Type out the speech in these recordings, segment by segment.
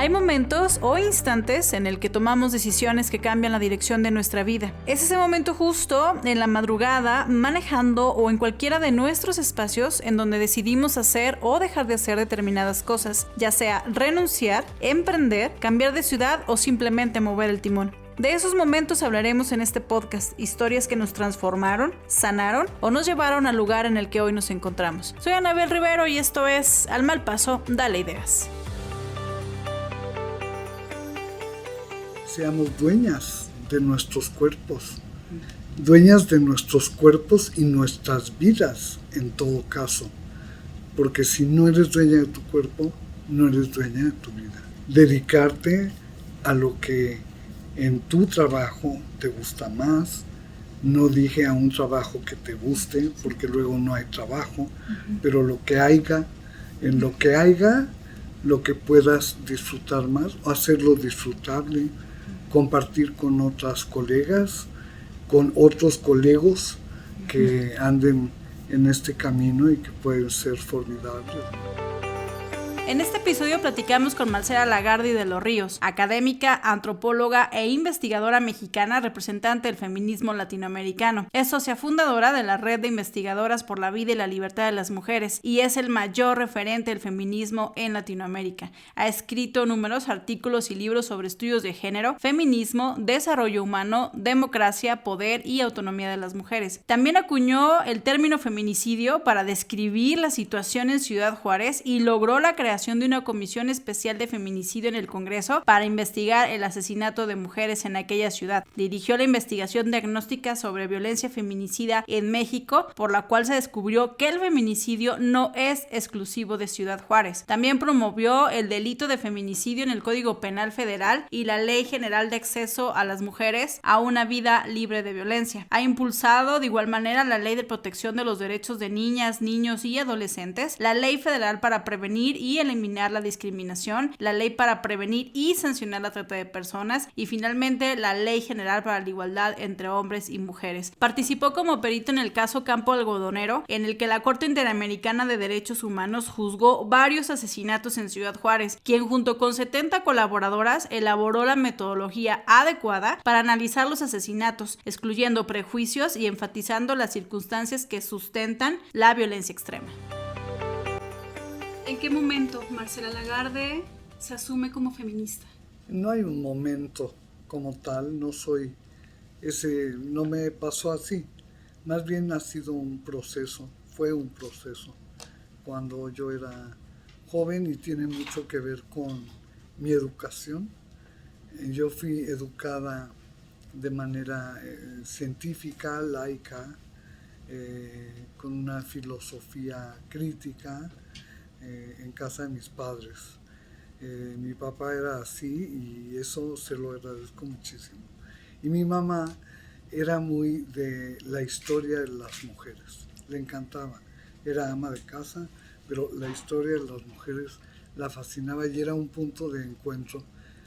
Hay momentos o instantes en el que tomamos decisiones que cambian la dirección de nuestra vida. Es ese momento justo en la madrugada, manejando o en cualquiera de nuestros espacios en donde decidimos hacer o dejar de hacer determinadas cosas, ya sea renunciar, emprender, cambiar de ciudad o simplemente mover el timón. De esos momentos hablaremos en este podcast, historias que nos transformaron, sanaron o nos llevaron al lugar en el que hoy nos encontramos. Soy Anabel Rivero y esto es Al Mal Paso, Dale Ideas. Seamos dueñas de nuestros cuerpos, dueñas de nuestros cuerpos y nuestras vidas en todo caso, porque si no eres dueña de tu cuerpo, no eres dueña de tu vida. Dedicarte a lo que en tu trabajo te gusta más. No dije a un trabajo que te guste, porque luego no hay trabajo, pero lo que haya, en lo que haya, lo que puedas disfrutar más, o hacerlo disfrutable, compartir con otras colegas, con otros colegos que anden en este camino y que pueden ser formidables. En este episodio platicamos con Marcela Lagarde de los Ríos, académica, antropóloga e investigadora mexicana representante del feminismo latinoamericano. Es socia fundadora de la Red de Investigadoras por la Vida y la Libertad de las Mujeres y es el mayor referente del feminismo en Latinoamérica. Ha escrito numerosos artículos y libros sobre estudios de género, feminismo, desarrollo humano, democracia, poder y autonomía de las mujeres. También acuñó el término feminicidio para describir la situación en Ciudad Juárez y logró la creación de una comisión especial de feminicidio en el Congreso para investigar el asesinato de mujeres en aquella ciudad. Dirigió la investigación diagnóstica sobre violencia feminicida en México, por la cual se descubrió que el feminicidio no es exclusivo de Ciudad Juárez. También promovió el delito de feminicidio en el Código Penal Federal y la Ley General de Acceso a las Mujeres a una vida libre de violencia. Ha impulsado de igual manera la Ley de Protección de los Derechos de Niñas, Niños y Adolescentes, la Ley Federal para prevenir y eliminar la discriminación, la Ley para prevenir y sancionar la trata de personas y finalmente la Ley General para la Igualdad entre hombres y mujeres. Participó como perito en el caso Campo Algodonero, en el que la Corte Interamericana de Derechos Humanos juzgó varios asesinatos en Ciudad Juárez, quien junto con 70 colaboradoras elaboró la metodología adecuada para analizar los asesinatos, excluyendo prejuicios y enfatizando las circunstancias que sustentan la violencia extrema. ¿En qué momento Marcela Lagarde se asume como feminista? No hay un momento como tal, no me pasó así. Más bien ha sido un proceso, fue un proceso cuando yo era joven y tiene mucho que ver con mi educación. Yo fui educada de manera científica, laica, con una filosofía crítica, en casa de mis padres. Mi papá era así y eso se lo agradezco muchísimo. Y mi mamá era muy de la historia de las mujeres, le encantaba. Era ama de casa, pero la historia de las mujeres la fascinaba y era un punto de encuentro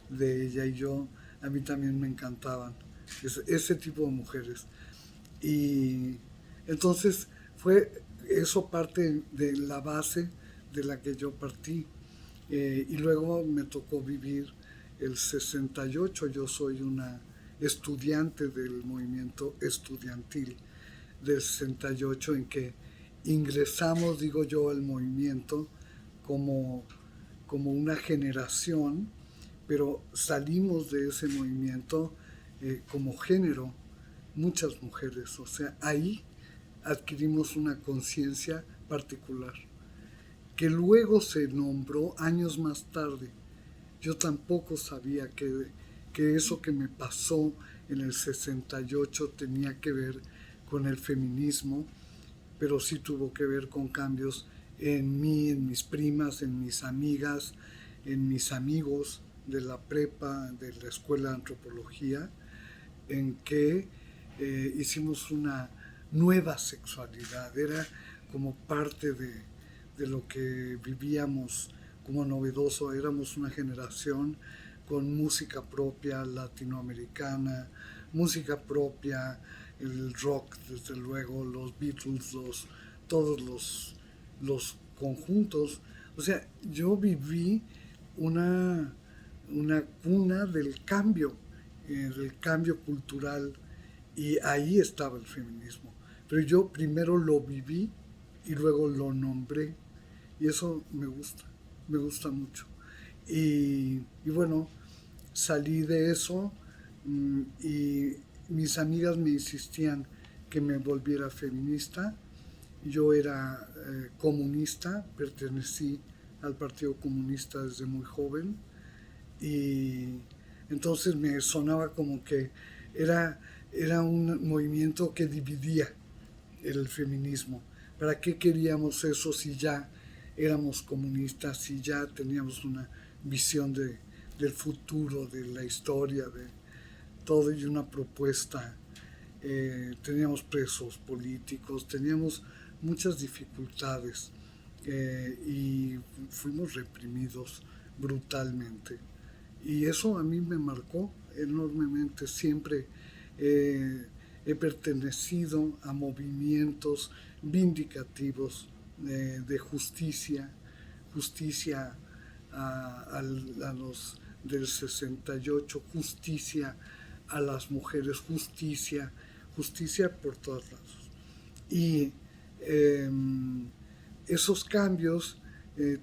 de ella y yo. A mí también me encantaban ese tipo de mujeres. Y entonces fue eso parte de la base de la que yo partí. Y luego me tocó vivir el 68. Yo soy una estudiante del movimiento estudiantil del 68 en que ingresamos, digo yo, al movimiento como una generación, pero salimos de ese movimiento como género, muchas mujeres. O sea, ahí adquirimos una conciencia particular, que luego se nombró años más tarde. Yo tampoco sabía que eso que me pasó en el 68 tenía que ver con el feminismo, pero sí tuvo que ver con cambios en mí, en mis primas, en mis amigas, en mis amigos de la prepa, de la escuela de antropología, en que hicimos una nueva sexualidad. Era como parte de lo que vivíamos como novedoso. Éramos una generación con música propia latinoamericana, música propia, el rock, desde luego, los Beatles, todos los conjuntos. O sea, yo viví una una cuna del cambio cultural, y ahí estaba el feminismo. Pero yo primero lo viví y luego lo nombré, y eso me gusta mucho. Y bueno, salí de eso, y mis amigas me insistían que me volviera feminista. Yo era comunista, pertenecí al Partido Comunista desde muy joven, y entonces me sonaba como que era un movimiento que dividía el feminismo. ¿Para qué queríamos eso si ya éramos comunistas, si ya teníamos una visión del futuro, de la historia, de todo, y una propuesta? Teníamos presos políticos, teníamos muchas dificultades, y fuimos reprimidos brutalmente. Y eso a mí me marcó enormemente. Siempre he pertenecido a movimientos vindicativos de justicia, justicia a los del 68, justicia a las mujeres, justicia por todos lados. Y esos cambios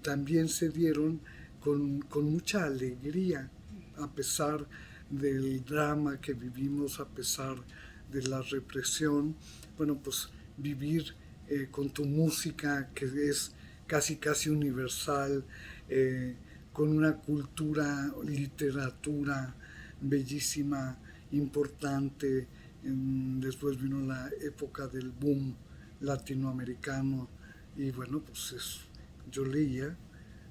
también se dieron con mucha alegría, a pesar del drama que vivimos, a pesar de la represión. Bueno, pues vivir con tu música, que es casi universal, con una cultura, literatura bellísima, importante. Después vino la época del boom latinoamericano, y bueno, pues yo leía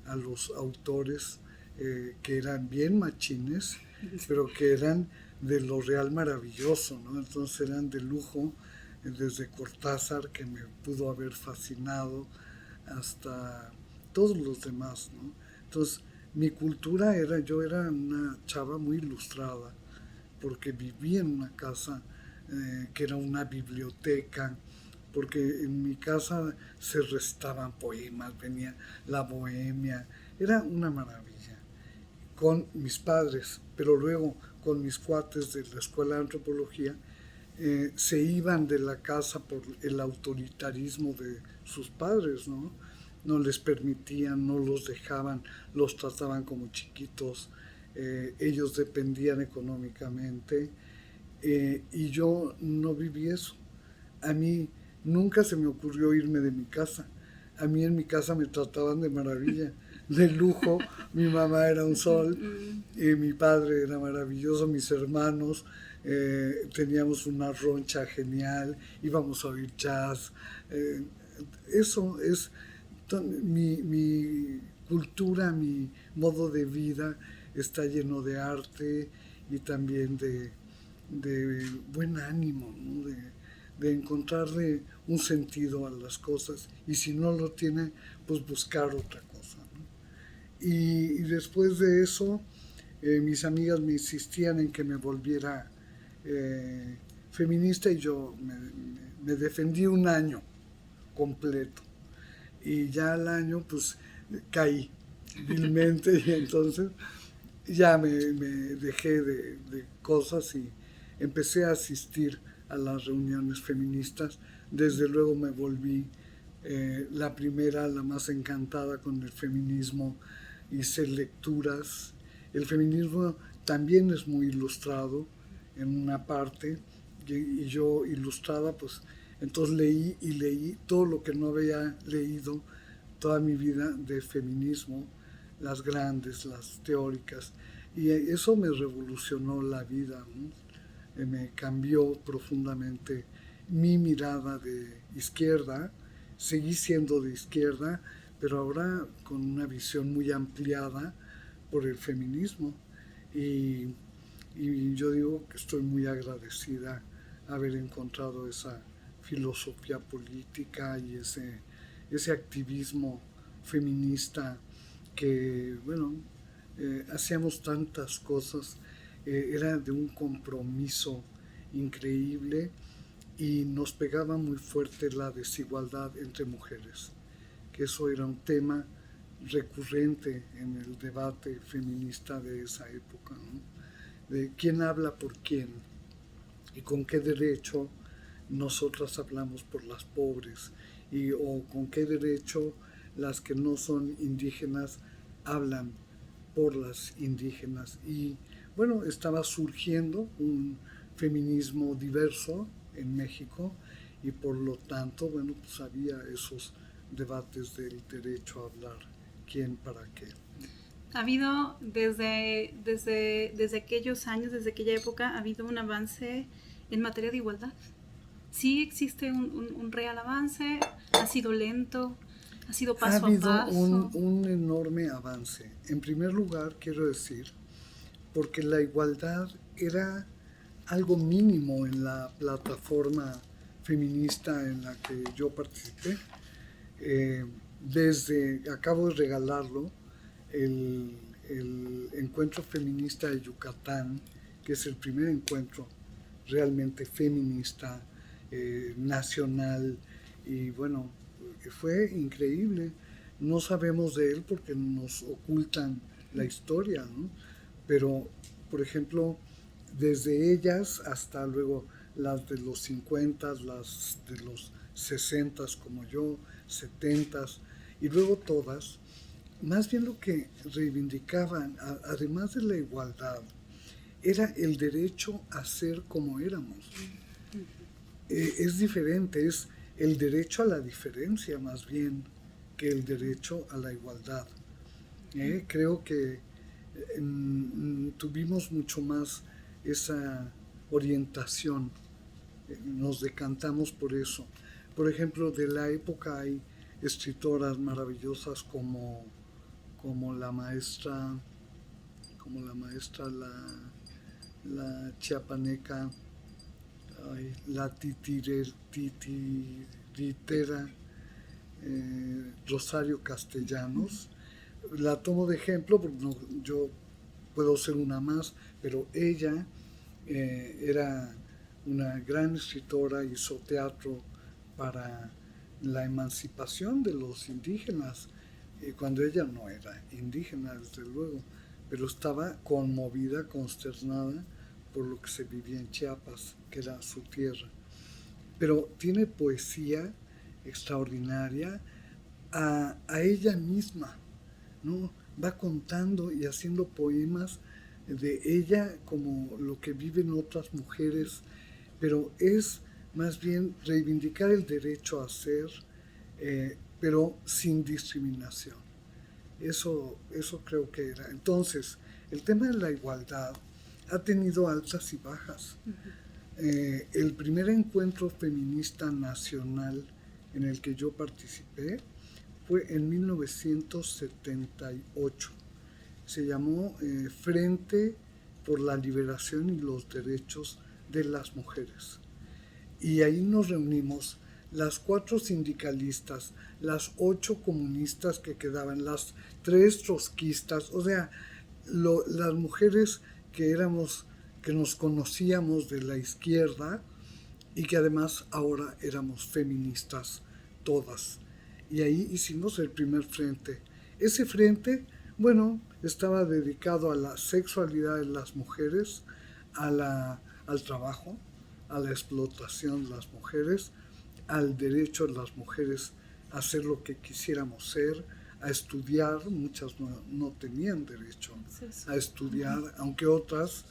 a los autores que eran bien machines, pero que eran de lo real maravilloso, ¿no? Entonces eran de lujo, desde Cortázar, que me pudo haber fascinado, hasta todos los demás, ¿no? Entonces mi cultura yo era una chava muy ilustrada, porque vivía en una casa que era una biblioteca, porque en mi casa se recitaban poemas, venía la bohemia, era una maravilla, con mis padres. Pero luego con mis cuates de la escuela de antropología, se iban de la casa por el autoritarismo de sus padres, ¿no? No les permitían, no los dejaban, los trataban como chiquitos, ellos dependían económicamente, y yo no viví eso. A mí nunca se me ocurrió irme de mi casa. A mí en mi casa me trataban de maravilla, de lujo. Mi mamá era un sol, y mi padre era maravilloso, mis hermanos, teníamos una roncha genial, íbamos a oír jazz. Eso es mi cultura, mi modo de vida está lleno de arte, y también de buen ánimo, ¿no? De encontrarle un sentido a las cosas, y si no lo tiene, pues buscar otra cosa, ¿no? Y después de eso, mis amigas me insistían en que me volviera feminista, y yo me defendí un año completo, y ya al año pues caí vilmente, y entonces ya me dejé de cosas, y empecé a asistir a las reuniones feministas. Desde luego me volví la primera, la más encantada con el feminismo. Hice lecturas. El feminismo también es muy ilustrado en una parte, y yo ilustrada, pues entonces leí y leí todo lo que no había leído toda mi vida de feminismo, las grandes, las teóricas, y eso me revolucionó la vida, ¿no? Me cambió profundamente mi mirada de izquierda. Seguí siendo de izquierda, pero ahora con una visión muy ampliada por el feminismo, y yo digo que estoy muy agradecida haber encontrado esa filosofía política y ese activismo feminista, que, bueno, hacíamos tantas cosas, era de un compromiso increíble, y nos pegaba muy fuerte la desigualdad entre mujeres, que eso era un tema recurrente en el debate feminista de esa época, ¿no? De quién habla por quién y con qué derecho nosotras hablamos por las pobres o con qué derecho las que no son indígenas hablan por las indígenas. Y bueno, estaba surgiendo un feminismo diverso en México y por lo tanto, bueno, pues había esos debates del derecho a hablar, quién para qué. Ha habido desde aquellos años, desde aquella época, ha habido un avance en materia de igualdad. Sí existe un real avance, ha sido lento, ha sido paso a paso. Ha habido un enorme avance. En primer lugar, quiero decir, porque la igualdad era algo mínimo en la plataforma feminista en la que yo participé. Acabo de regalarlo, el encuentro feminista de Yucatán, que es el primer encuentro realmente feminista, nacional, y bueno, fue increíble. No sabemos de él porque nos ocultan la historia, ¿no? Pero, por ejemplo, desde ellas hasta luego las de los 50, las de los 60 como yo, 70, y luego todas, más bien lo que reivindicaban, además de la igualdad, era el derecho a ser como éramos. Es diferente, es el derecho a la diferencia más bien que el derecho a la igualdad. Creo que tuvimos mucho más esa orientación, nos decantamos por eso. Por ejemplo, de la época hay escritoras maravillosas como la maestra, la chiapaneca, la titiritera, Rosario Castellanos. La tomo de ejemplo porque yo puedo ser una más, pero ella era una gran escritora, hizo teatro para la emancipación de los indígenas, cuando ella no era indígena, desde luego, pero estaba conmovida, consternada por lo que se vivía en Chiapas, que era su tierra. Pero tiene poesía extraordinaria a ella misma, ¿no? Va contando y haciendo poemas de ella como lo que viven otras mujeres, pero es más bien reivindicar el derecho a ser, pero sin discriminación. Eso creo que era. Entonces, el tema de la igualdad ha tenido altas y bajas. El primer encuentro feminista nacional en el que yo participé fue en 1978. Se llamó Frente por la Liberación y los Derechos de las Mujeres. Y ahí nos reunimos las 4 sindicalistas, las 8 comunistas que quedaban, las 3 trotskistas, o sea, las mujeres que nos conocíamos de la izquierda y que además ahora éramos feministas todas. Y ahí hicimos el primer frente. Ese frente, bueno, estaba dedicado a la sexualidad de las mujeres, al trabajo, a la explotación de las mujeres, al derecho de las mujeres a hacer lo que quisiéramos ser, a estudiar. Muchas no tenían derecho a estudiar, aunque otras,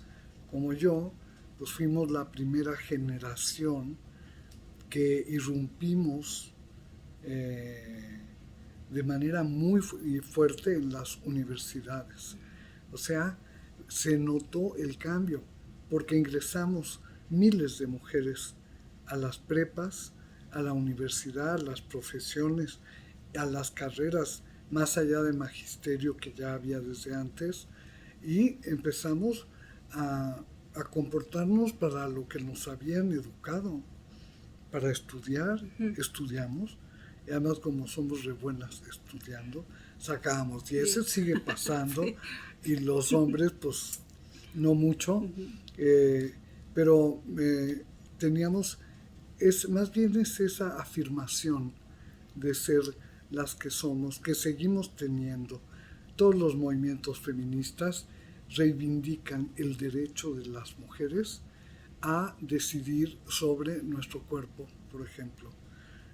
como yo, pues fuimos la primera generación que irrumpimos de manera muy fuerte en las universidades. O sea, se notó el cambio, porque ingresamos miles de mujeres a las prepas, a la universidad, a las profesiones, a las carreras más allá de magisterio que ya había desde antes, y empezamos a comportarnos para lo que nos habían educado, para estudiar. Estudiamos, y además como somos re buenas estudiando, sacábamos 10, sigue pasando, sí. Y los hombres pues no mucho, pero teníamos, más bien es esa afirmación de ser las que somos, que seguimos teniendo. Todos los movimientos feministas reivindican el derecho de las mujeres a decidir sobre nuestro cuerpo, por ejemplo.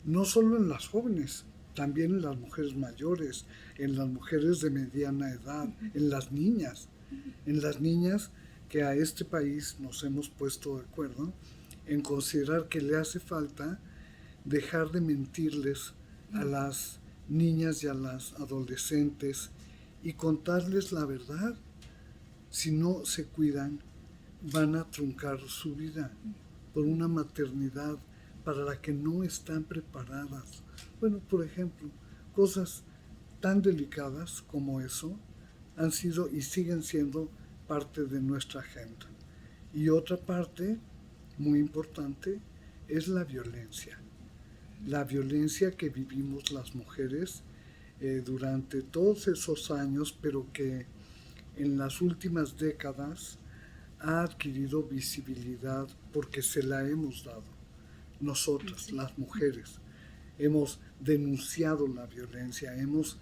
No solo en las jóvenes, también en las mujeres mayores, en las mujeres de mediana edad, en las niñas que a este país nos hemos puesto de acuerdo en considerar que le hace falta dejar de mentirles a las niñas y a las adolescentes y contarles la verdad. Si no se cuidan, van a truncar su vida por una maternidad para la que no están preparadas. Bueno, por ejemplo, cosas tan delicadas como eso han sido y siguen siendo parte de nuestra agenda. Y otra parte muy importante es la violencia que vivimos las mujeres durante todos esos años, pero que en las últimas décadas ha adquirido visibilidad porque se la hemos dado. Nosotras, las mujeres, hemos denunciado la violencia, hemos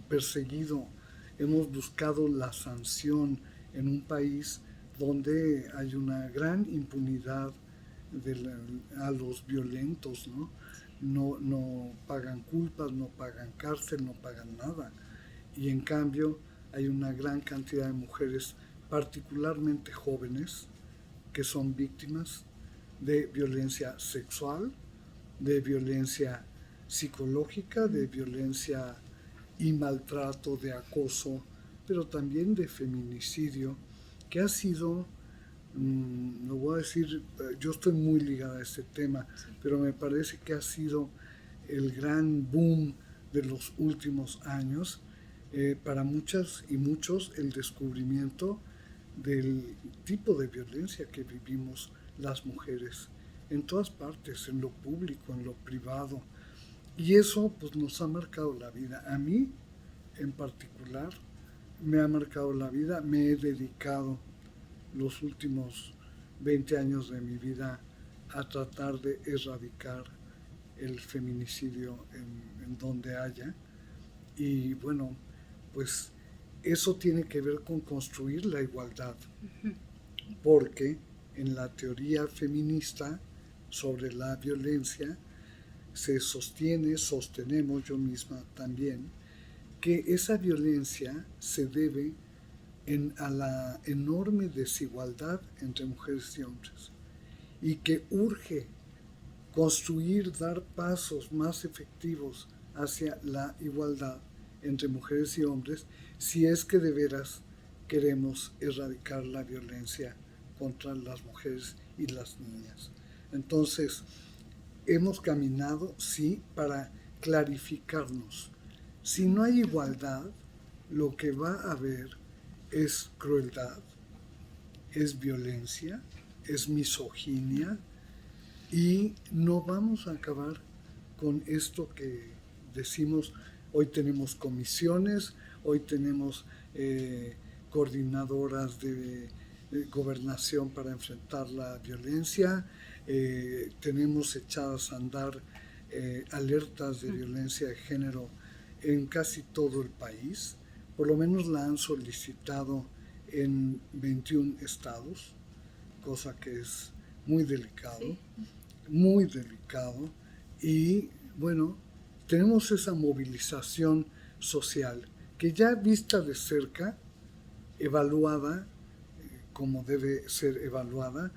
perseguido, hemos buscado la sanción en un país donde hay una gran impunidad a los violentos, ¿no? No pagan culpas, no pagan cárcel, no pagan nada. Y en cambio hay una gran cantidad de mujeres, particularmente jóvenes, que son víctimas de violencia sexual, de violencia psicológica, de violencia y maltrato, de acoso, pero también de feminicidio, que ha sido, lo voy a decir, yo estoy muy ligada a este tema, pero me parece que ha sido el gran boom de los últimos años, para muchas y muchos el descubrimiento del tipo de violencia que vivimos las mujeres en todas partes, en lo público, en lo privado, y eso pues nos ha marcado la vida. A mí en particular me ha marcado la vida. Me he dedicado los últimos 20 años de mi vida a tratar de erradicar el feminicidio en donde haya, y bueno, pues eso tiene que ver con construir la igualdad, porque en la teoría feminista sobre la violencia sostenemos, yo misma también, que esa violencia se debe a la enorme desigualdad entre mujeres y hombres, y que urge construir, dar pasos más efectivos hacia la igualdad entre mujeres y hombres, si es que de veras queremos erradicar la violencia contra las mujeres y las niñas. Entonces, hemos caminado, sí, para clarificarnos. Si no hay igualdad, lo que va a haber es crueldad, es violencia, es misoginia, y no vamos a acabar con esto que decimos. Hoy tenemos comisiones, hoy tenemos coordinadoras de gobernación para enfrentar la violencia, tenemos echadas a andar alertas de violencia de género en casi todo el país. Por lo menos la han solicitado en 21 estados, cosa que es muy delicado, sí, muy delicado. Y bueno, tenemos esa movilización social que ya vista de cerca, evaluada como debe ser evaluada,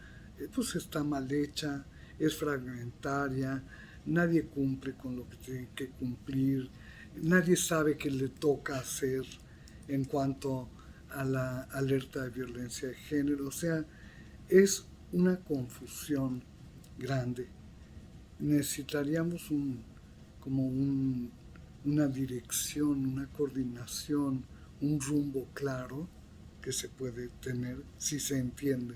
pues está mal hecha, es fragmentaria, nadie cumple con lo que tiene que cumplir, nadie sabe qué le toca hacer en cuanto a la alerta de violencia de género. O sea, es una confusión grande. Necesitaríamos una dirección, una coordinación, un rumbo claro que se puede tener si se entiende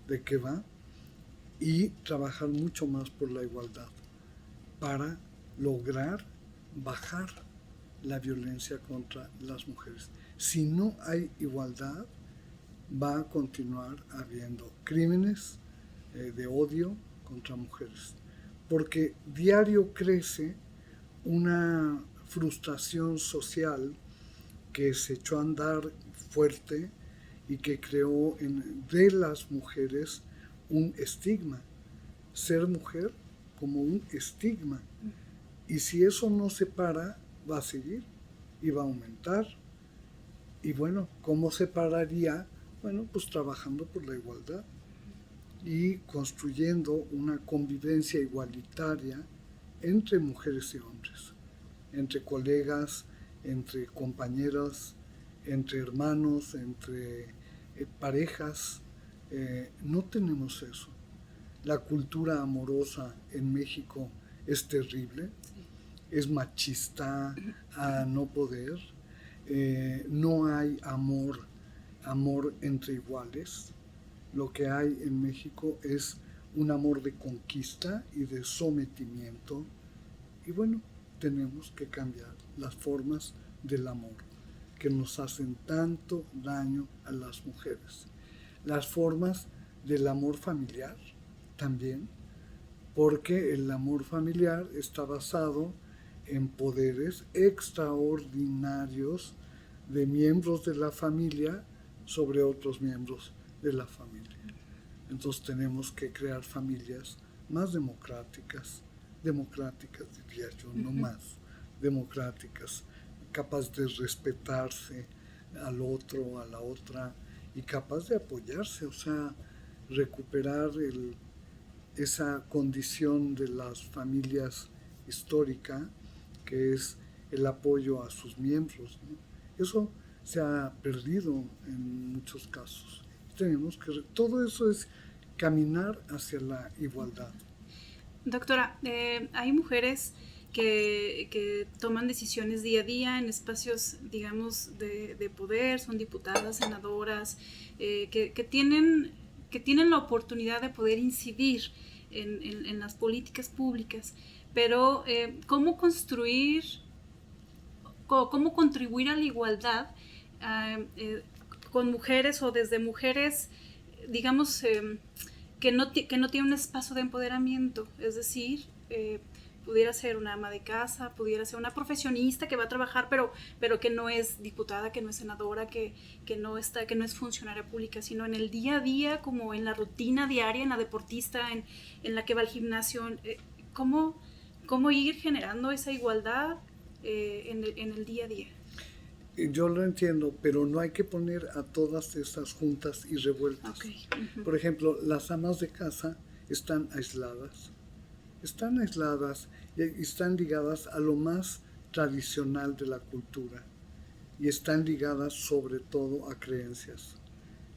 de qué va, y trabajar mucho más por la igualdad para lograr bajar la violencia contra las mujeres. Si no hay igualdad, va a continuar habiendo crímenes de odio contra mujeres, porque diario crece una frustración social que se echó a andar fuerte y que creó de las mujeres un estigma. Ser mujer como un estigma. Y si eso no se para, va a seguir y va a aumentar. Y bueno, ¿cómo se pararía? Bueno, pues trabajando por la igualdad y construyendo una convivencia igualitaria entre mujeres y hombres, entre colegas, entre compañeras, entre hermanos, entre parejas. No tenemos eso. La cultura amorosa en México es terrible, es machista a no poder, no hay amor entre iguales. Lo que hay en México es un amor de conquista y de sometimiento. Y bueno, tenemos que cambiar las formas del amor que nos hacen tanto daño a las mujeres. Las formas del amor familiar también, porque el amor familiar está basado en poderes extraordinarios de miembros de la familia sobre otros miembros de la familia. Entonces tenemos que crear familias más democráticas diría yo, no más, democráticas, capaces de respetarse al otro, a la otra, y capaz de apoyarse, o sea, recuperar esa condición de las familias histórica, que es el apoyo a sus miembros, ¿no? Eso se ha perdido en muchos casos. Todo eso es caminar hacia la igualdad. Doctora, hay mujeres que toman decisiones día a día en espacios, digamos, de poder, son diputadas, senadoras, que tienen la oportunidad de poder incidir en las políticas públicas, pero ¿cómo contribuir a la igualdad con mujeres o desde mujeres, digamos, que no tiene un espacio de empoderamiento? Es decir, pudiera ser una ama de casa, pudiera ser una profesionista que va a trabajar, pero que no es diputada, que no es senadora, que no es funcionaria pública, sino en el día a día, como en la rutina diaria, en la deportista, en la que va al gimnasio. ¿Cómo ir generando esa igualdad en el día a día? Yo lo entiendo, pero no hay que poner a todas esas juntas y revueltas. Okay. Uh-huh. Por ejemplo, las amas de casa están aisladas y están ligadas a lo más tradicional de la cultura y están ligadas sobre todo a creencias.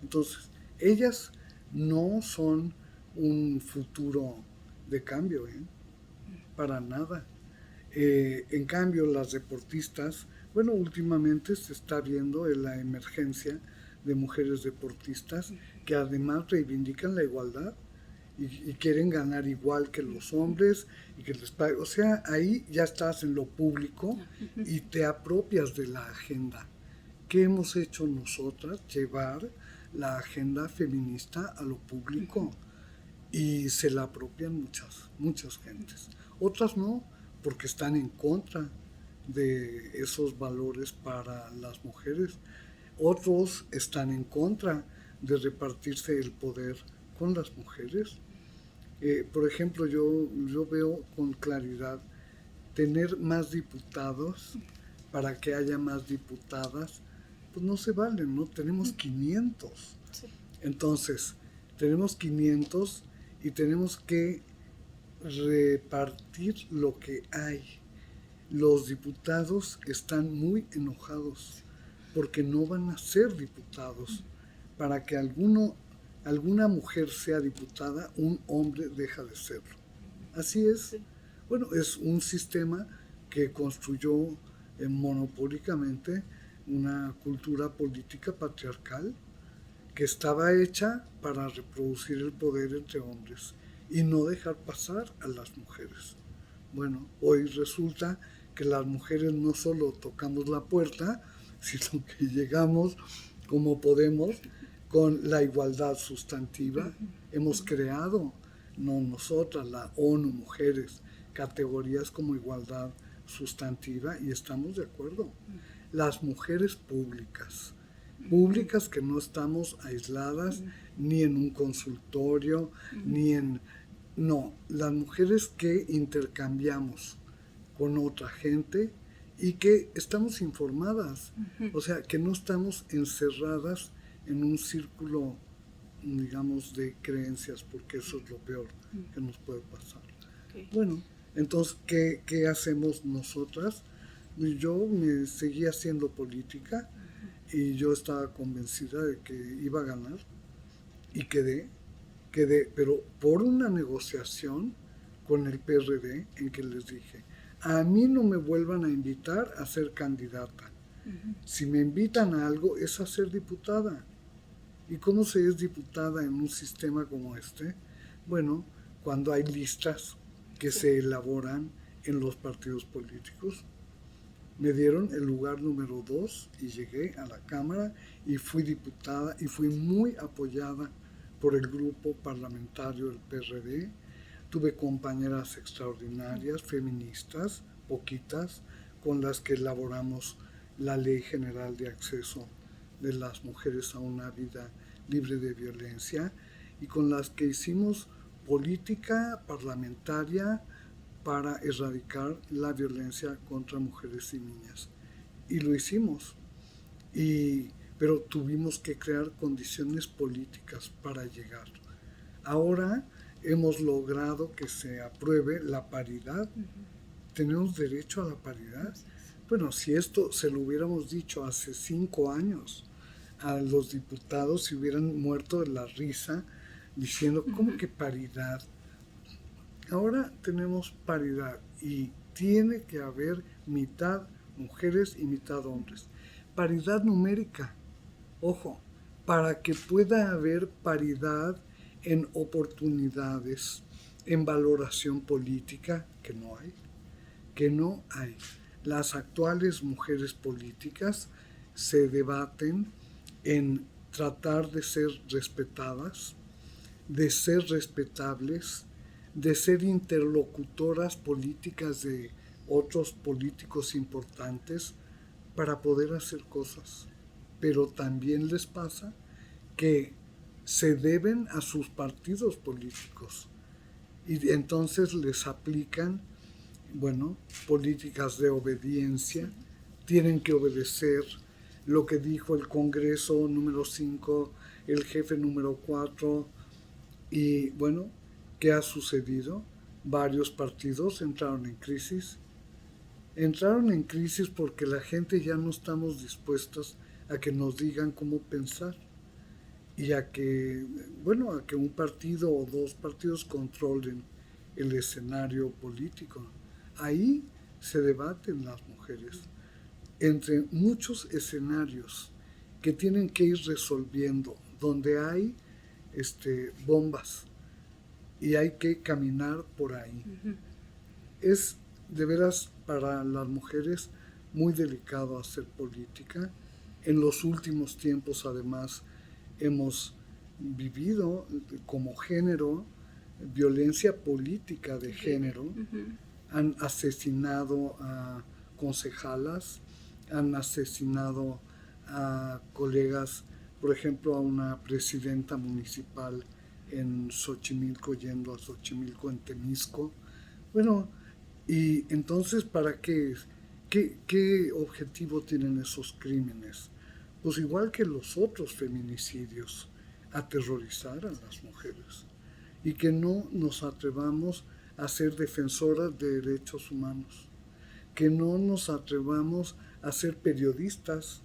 Entonces, ellas no son un futuro de cambio, para nada. En cambio, las deportistas, bueno, últimamente se está viendo la emergencia de mujeres deportistas que además reivindican la igualdad y quieren ganar igual que los hombres y que les paguen. O sea, ahí ya estás en lo público y te apropias de la agenda. ¿Qué hemos hecho nosotras? Llevar la agenda feminista a lo público y se la apropian muchas gentes. Otras no, porque están en contra de esos valores para las mujeres. Otros están en contra de repartirse el poder con las mujeres. Por ejemplo, yo veo con claridad tener más diputados para que haya más diputadas, pues no se valen, ¿no? Tenemos 500. Sí. Entonces, tenemos 500 y tenemos que repartir lo que hay. Los diputados están muy enojados porque no van a ser diputados. Para que alguna mujer sea diputada, un hombre deja de serlo. Así es. Sí. Bueno, es un sistema que construyó monopólicamente una cultura política patriarcal que estaba hecha para reproducir el poder entre hombres y no dejar pasar a las mujeres. Bueno, hoy resulta que las mujeres no solo tocamos la puerta, sino que llegamos como podemos con la igualdad sustantiva. Hemos creado, no nosotras, la ONU Mujeres, categorías como igualdad sustantiva y estamos de acuerdo. Las mujeres públicas que no estamos aisladas ni en un consultorio, ni en... No, las mujeres que intercambiamos con otra gente y que estamos informadas, o sea, que no estamos encerradas en un círculo, digamos, de creencias, porque eso es lo peor que nos puede pasar. Okay. Bueno, entonces, ¿qué hacemos nosotras? Yo me seguía haciendo política y yo estaba convencida de que iba a ganar y quedé, pero por una negociación con el PRD en que les dije, a mí no me vuelvan a invitar a ser candidata. Si me invitan a algo es a ser diputada. ¿Y cómo se es diputada en un sistema como este? Bueno, cuando hay listas que se elaboran en los partidos políticos. Me dieron el lugar número 2 y llegué a la Cámara y fui diputada y fui muy apoyada por el grupo parlamentario del PRD. Tuve compañeras extraordinarias, feministas, poquitas, con las que elaboramos la Ley General de Acceso de las Mujeres a una Vida Libre de Violencia y con las que hicimos política parlamentaria para erradicar la violencia contra mujeres y niñas. Y lo hicimos. Pero tuvimos que crear condiciones políticas para llegar. Ahora hemos logrado que se apruebe la paridad. ¿Tenemos derecho a la paridad? Bueno, si esto se lo hubiéramos dicho hace 5 años a los diputados, se hubieran muerto de la risa diciendo, ¿cómo que paridad? Ahora tenemos paridad y tiene que haber mitad mujeres y mitad hombres. Paridad numérica, ojo, para que pueda haber paridad en oportunidades, en valoración política, que no hay. Las actuales mujeres políticas se debaten en tratar de ser respetadas, de ser respetables, de ser interlocutoras políticas de otros políticos importantes para poder hacer cosas. Pero también les pasa que se deben a sus partidos políticos y entonces les aplican, políticas de obediencia, tienen que obedecer lo que dijo el Congreso número 5, el jefe número 4, y ¿qué ha sucedido? Varios partidos entraron en crisis. Entraron en crisis porque la gente ya no estamos dispuestos a que nos digan cómo pensar y a que un partido o 2 partidos controlen el escenario político. Ahí se debaten las mujeres entre muchos escenarios que tienen que ir resolviendo, donde hay bombas y hay que caminar por ahí. Es de veras para las mujeres muy delicado hacer política. En los últimos tiempos, además, hemos vivido como género violencia política de género. Han asesinado a concejalas, han asesinado a colegas, por ejemplo, a una presidenta municipal en Xochimilco, yendo a Xochimilco, en Temisco. Y entonces, ¿para qué? ¿Qué objetivo tienen esos crímenes? Pues igual que los otros feminicidios, aterrorizar a las mujeres y que no nos atrevamos a ser defensoras de derechos humanos, que no nos atrevamos a ser periodistas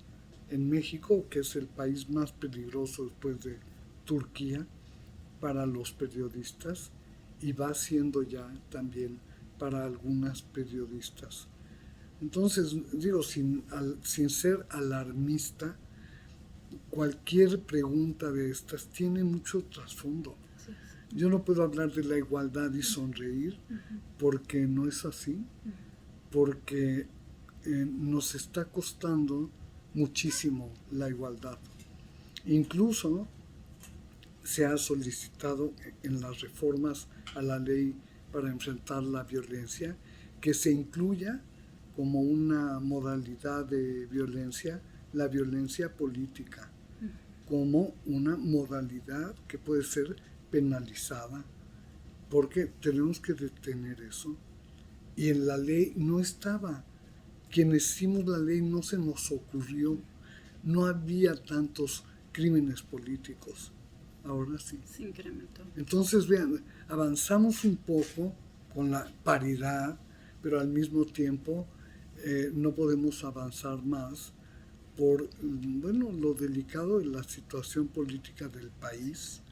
en México, que es el país más peligroso después de Turquía para los periodistas y va siendo ya también para algunas periodistas. Entonces, digo, sin ser alarmista, cualquier pregunta de estas tiene mucho trasfondo. Yo no puedo hablar de la igualdad y sonreír porque no es así, porque nos está costando muchísimo la igualdad. Incluso se ha solicitado en las reformas a la ley para enfrentar la violencia que se incluya como una modalidad de violencia, la violencia política, como una modalidad que puede ser penalizada, porque tenemos que detener eso. Y en la ley no estaba. Quienes hicimos la ley no se nos ocurrió. No había tantos crímenes políticos. Ahora sí. Se incrementó. Entonces, vean, avanzamos un poco con la paridad, pero al mismo tiempo no podemos avanzar más por, bueno, lo delicado de la situación política del país,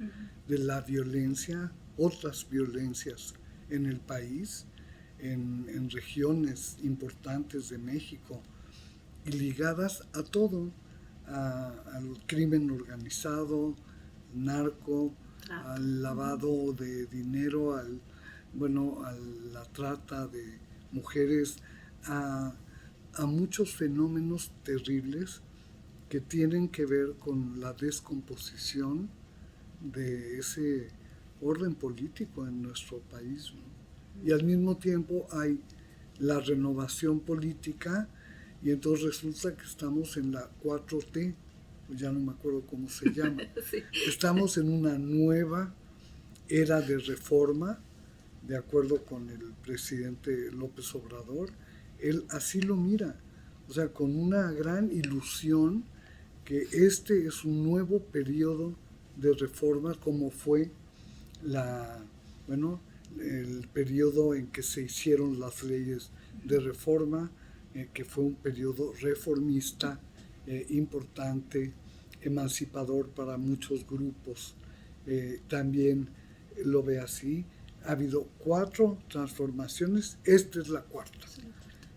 de la violencia, otras violencias en el país, en regiones importantes de México, y ligadas a todo, al crimen organizado, narco, al lavado de dinero, a la trata de mujeres, a muchos fenómenos terribles que tienen que ver con la descomposición de ese orden político en nuestro país, ¿no? Y al mismo tiempo hay la renovación política, y entonces resulta que estamos en la 4T, ya no me acuerdo cómo se llama. Sí. Estamos en una nueva era de reforma, de acuerdo con el presidente López Obrador. Él así lo mira, o sea, con una gran ilusión que este es un nuevo periodo de reformas, como fue el periodo en que se hicieron las leyes de reforma, que fue un periodo reformista, importante, emancipador para muchos grupos. También lo ve así. Ha habido 4 transformaciones, esta es la 4ª.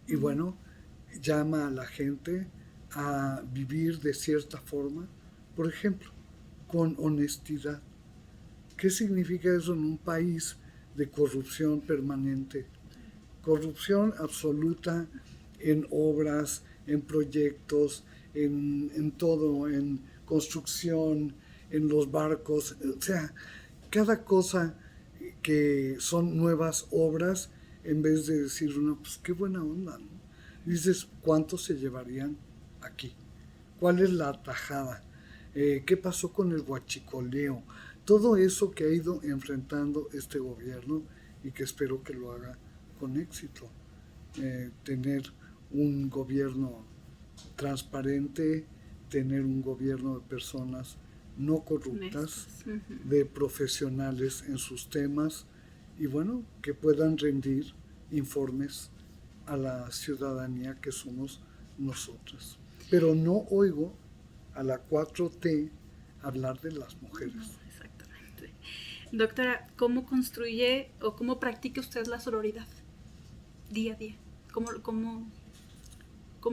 Y bueno, llama a la gente a vivir de cierta forma, por ejemplo, con honestidad. ¿Qué significa eso en un país de corrupción permanente? Corrupción absoluta en obras, en proyectos, en todo, en construcción, en los barcos, o sea, cada cosa que son nuevas obras, en vez de decir, no, pues qué buena onda, ¿no? Dices, ¿cuántos se llevarían aquí? ¿Cuál es la tajada? ¿Qué pasó con el huachicoleo? Todo eso que ha ido enfrentando este gobierno, y que espero que lo haga con éxito. Tener un gobierno transparente, tener un gobierno de personas no corruptas, de profesionales en sus temas, y bueno, que puedan rendir informes a la ciudadanía que somos nosotras. Pero no oigo a la 4T hablar de las mujeres. No, exactamente. Doctora, ¿cómo construye o cómo practica usted la sororidad día a día? ¿Cómo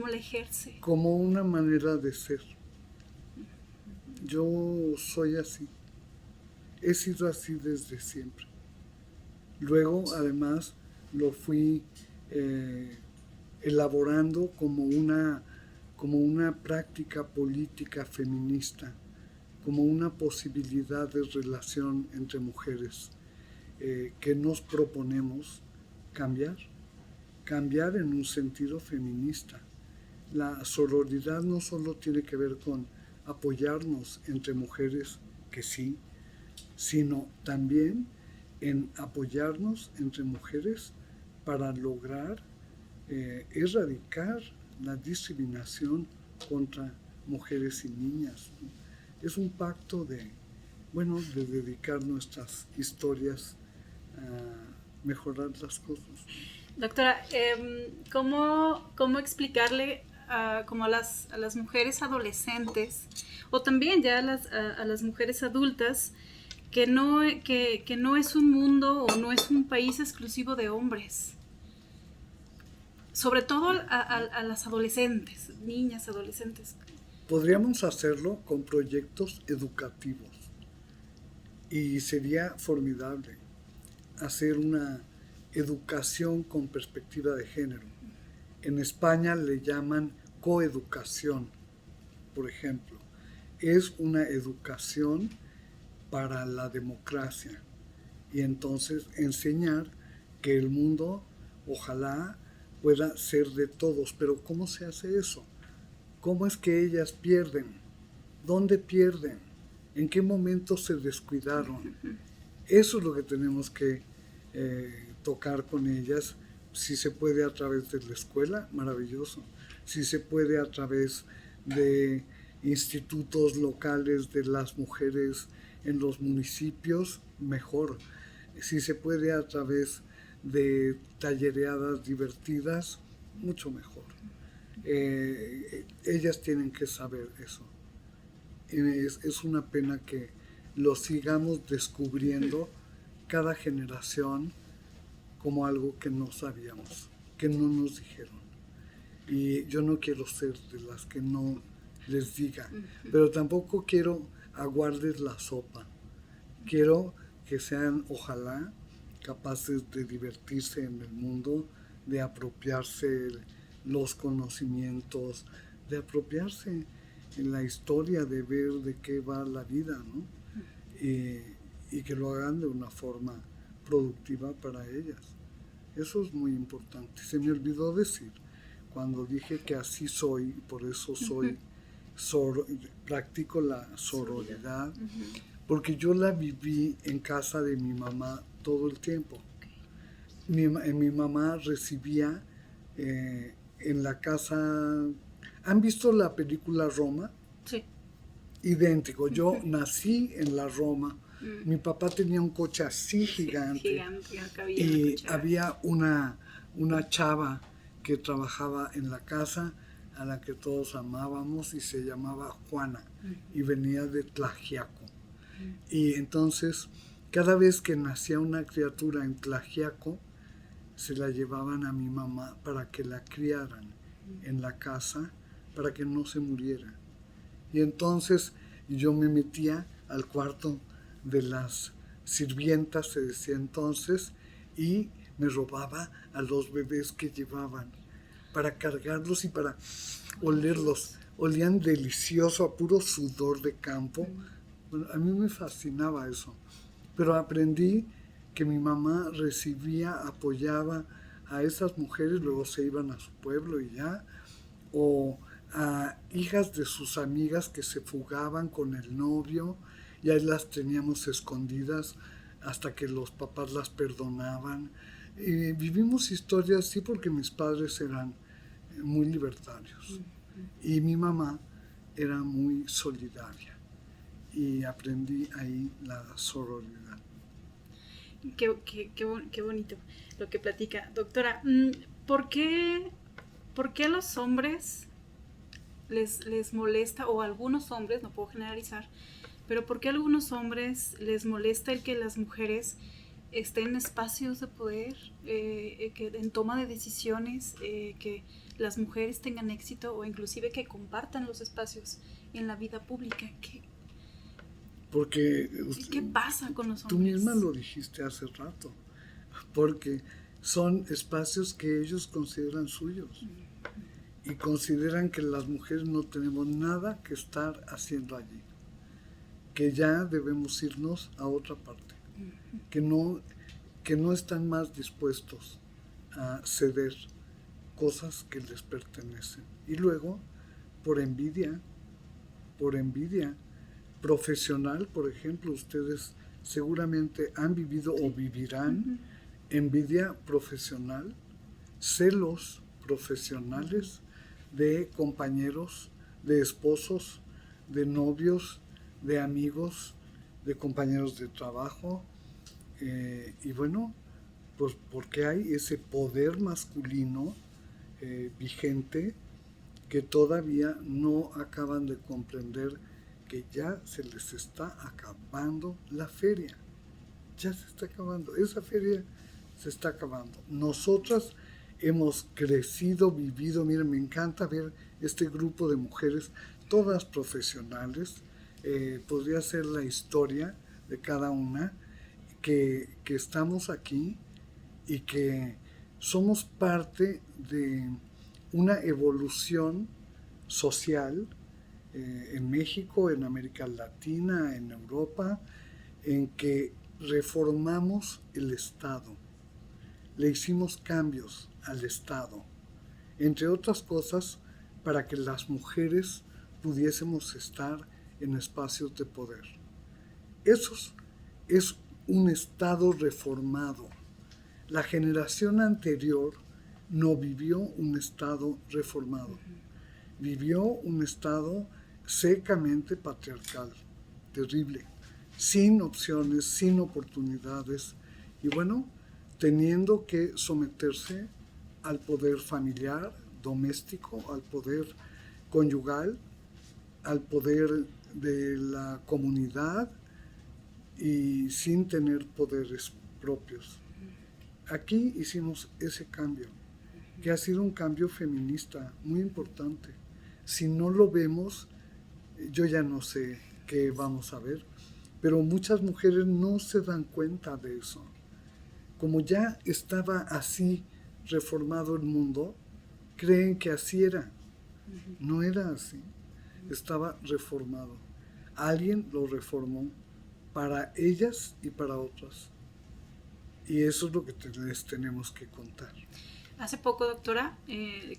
la ejerce? Como una manera de ser. Yo soy así. He sido así desde siempre. Luego, además, lo fui elaborando como una práctica política feminista, como una posibilidad de relación entre mujeres que nos proponemos cambiar en un sentido feminista. La sororidad no solo tiene que ver con apoyarnos entre mujeres, que sí, sino también en apoyarnos entre mujeres para lograr erradicar la discriminación contra mujeres y niñas. Es un pacto de dedicar nuestras historias a mejorar las cosas. Doctora, ¿cómo explicarle como a las mujeres adolescentes, o también ya a las mujeres adultas, que no es un mundo o no es un país exclusivo de hombres? Sobre todo a las adolescentes, niñas adolescentes. Podríamos hacerlo con proyectos educativos, y sería formidable hacer una educación con perspectiva de género. En España le llaman coeducación, por ejemplo. Es una educación para la democracia, y entonces enseñar que el mundo ojalá pueda ser de todos. Pero ¿cómo se hace eso? ¿Cómo es que ellas pierden? ¿Dónde pierden? ¿En qué momento se descuidaron? Eso es lo que tenemos que tocar con ellas. Si se puede a través de la escuela, maravilloso. Si se puede a través de institutos locales de las mujeres en los municipios, mejor. Si se puede a través de tallereadas divertidas, mucho mejor. Ellas tienen que saber eso. Es una pena que lo sigamos descubriendo cada generación como algo que no sabíamos, que no nos dijeron. Y yo no quiero ser de las que no les diga, pero tampoco quiero aguarles la sopa. Quiero que sean, ojalá, capaces de divertirse en el mundo, de apropiarse los conocimientos, de apropiarse en la historia, de ver de qué va la vida, ¿no? Y que lo hagan de una forma productiva para ellas. Eso es muy importante. Se me olvidó decir, cuando dije que así soy, por eso soy, practico la sororidad, porque yo la viví en casa de mi mamá todo el tiempo. Mi mamá recibía en la casa... ¿Han visto la película Roma? Sí. Idéntico. Yo nací en la Roma. Mi papá tenía un coche así gigante. Y había una chava que trabajaba en la casa a la que todos amábamos y se llamaba Juana y venía de Tlaxiaco. Y entonces, cada vez que nacía una criatura en Tlaxiaco, se la llevaban a mi mamá para que la criaran en la casa, para que no se muriera. Y entonces yo me metía al cuarto de las sirvientas, se decía entonces, y me robaba a los bebés que llevaban para cargarlos y para olerlos. Olían delicioso, a puro sudor de campo. Bueno, a mí me fascinaba eso. Pero aprendí que mi mamá recibía, apoyaba a esas mujeres, luego se iban a su pueblo y ya, o a hijas de sus amigas que se fugaban con el novio, y ahí las teníamos escondidas hasta que los papás las perdonaban. Vivimos historias así porque mis padres eran muy libertarios y mi mamá era muy solidaria y aprendí ahí la sororidad. Qué bonito lo que platica. Doctora, ¿por qué a los hombres les molesta, o a algunos hombres, no puedo generalizar, pero por qué a algunos hombres les molesta el que las mujeres estén en espacios de poder, que en toma de decisiones, que las mujeres tengan éxito o inclusive que compartan los espacios en la vida pública? Porque ¿Qué pasa con los hombres? Tú misma lo dijiste hace rato, porque son espacios que ellos consideran suyos y consideran que las mujeres no tenemos nada que estar haciendo allí, que ya debemos irnos a otra parte, que no están más dispuestos a ceder cosas que les pertenecen. Y luego, por envidia profesional, por ejemplo, ustedes seguramente han vivido o vivirán envidia profesional, celos profesionales de compañeros, de esposos, de novios, de amigos, de compañeros de trabajo. Y bueno, pues porque hay ese poder masculino vigente que todavía no acaban de comprender que ya se les está acabando la feria. Ya se está acabando. Esa feria se está acabando. Nosotras hemos crecido, vivido. Miren, me encanta ver este grupo de mujeres, todas profesionales. Podría ser la historia de cada una, que estamos aquí y que somos parte de una evolución social en México, en América Latina, en Europa, en que reformamos el Estado, le hicimos cambios al Estado, entre otras cosas, para que las mujeres pudiésemos estar en espacios de poder. Eso es un Estado reformado. La generación anterior no vivió un Estado reformado, vivió un Estado secamente patriarcal, terrible, sin opciones, sin oportunidades, y bueno, teniendo que someterse al poder familiar, doméstico, al poder conyugal, al poder de la comunidad y sin tener poderes propios. Aquí hicimos ese cambio, que ha sido un cambio feminista muy importante. Si no lo vemos, yo ya no sé qué vamos a ver, pero muchas mujeres no se dan cuenta de eso. Como ya estaba así reformado el mundo, creen que así era. No era así, estaba reformado. Alguien lo reformó para ellas y para otras. Y eso es lo que les tenemos que contar. Hace poco, doctora,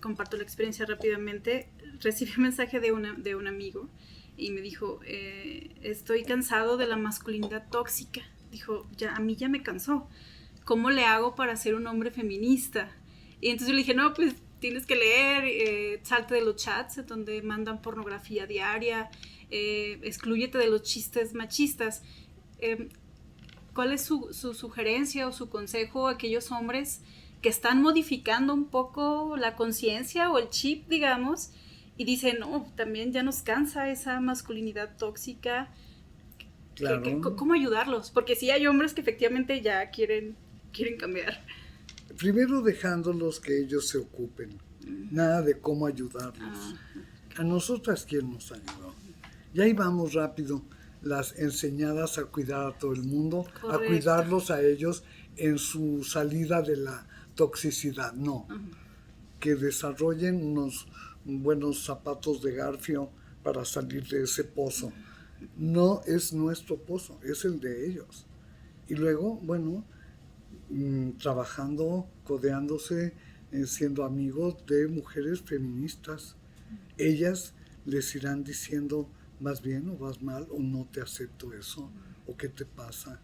comparto la experiencia rápidamente, recibí un mensaje de un amigo y me dijo, estoy cansado de la masculinidad tóxica. Dijo, a mí ya me cansó. ¿Cómo le hago para ser un hombre feminista? Y entonces yo le dije, no, pues tienes que leer, salte de los chats donde mandan pornografía diaria, exclúyete de los chistes machistas. ¿Cuál es su sugerencia o su consejo a aquellos hombres que están modificando un poco la conciencia o el chip, digamos, y dicen, no, también ya nos cansa esa masculinidad tóxica? Claro. ¿Cómo ayudarlos? Porque sí hay hombres que efectivamente ya quieren cambiar. Primero dejándolos que ellos se ocupen, nada de cómo ayudarlos. A nosotras, ¿quién nos ayudó? Y ahí vamos rápido, las enseñadas a cuidar a todo el mundo, correcto, a cuidarlos a ellos en su salida de la toxicidad. No, que desarrollen unos buenos zapatos de garfio para salir de ese pozo. No es nuestro pozo, es el de ellos. Y luego, bueno, trabajando, codeándose, siendo amigos de mujeres feministas. Ellas les irán diciendo, vas bien o vas mal, o no te acepto eso, o qué te pasa.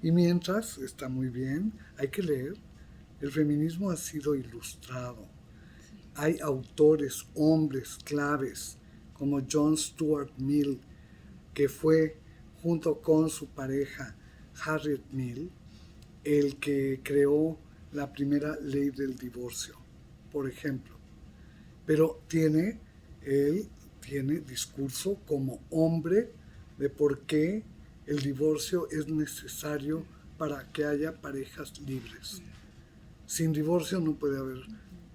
Y mientras, está muy bien, hay que leer. El feminismo ha sido ilustrado. Hay autores, hombres claves, como John Stuart Mill, que fue, junto con su pareja Harriet Mill, el que creó la primera ley del divorcio, por ejemplo. Pero él tiene discurso como hombre de por qué el divorcio es necesario para que haya parejas libres. Sin divorcio no puede haber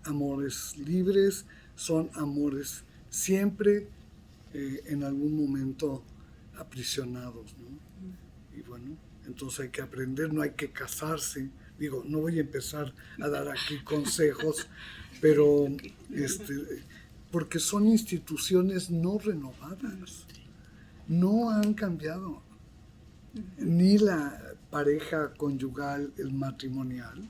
amores libres, son amores siempre en algún momento aprisionados, ¿no? Y bueno, entonces hay que aprender, no hay que casarse. Digo, no voy a empezar a dar aquí consejos, pero porque son instituciones no renovadas, no han cambiado. Ni la pareja conyugal, el matrimonial,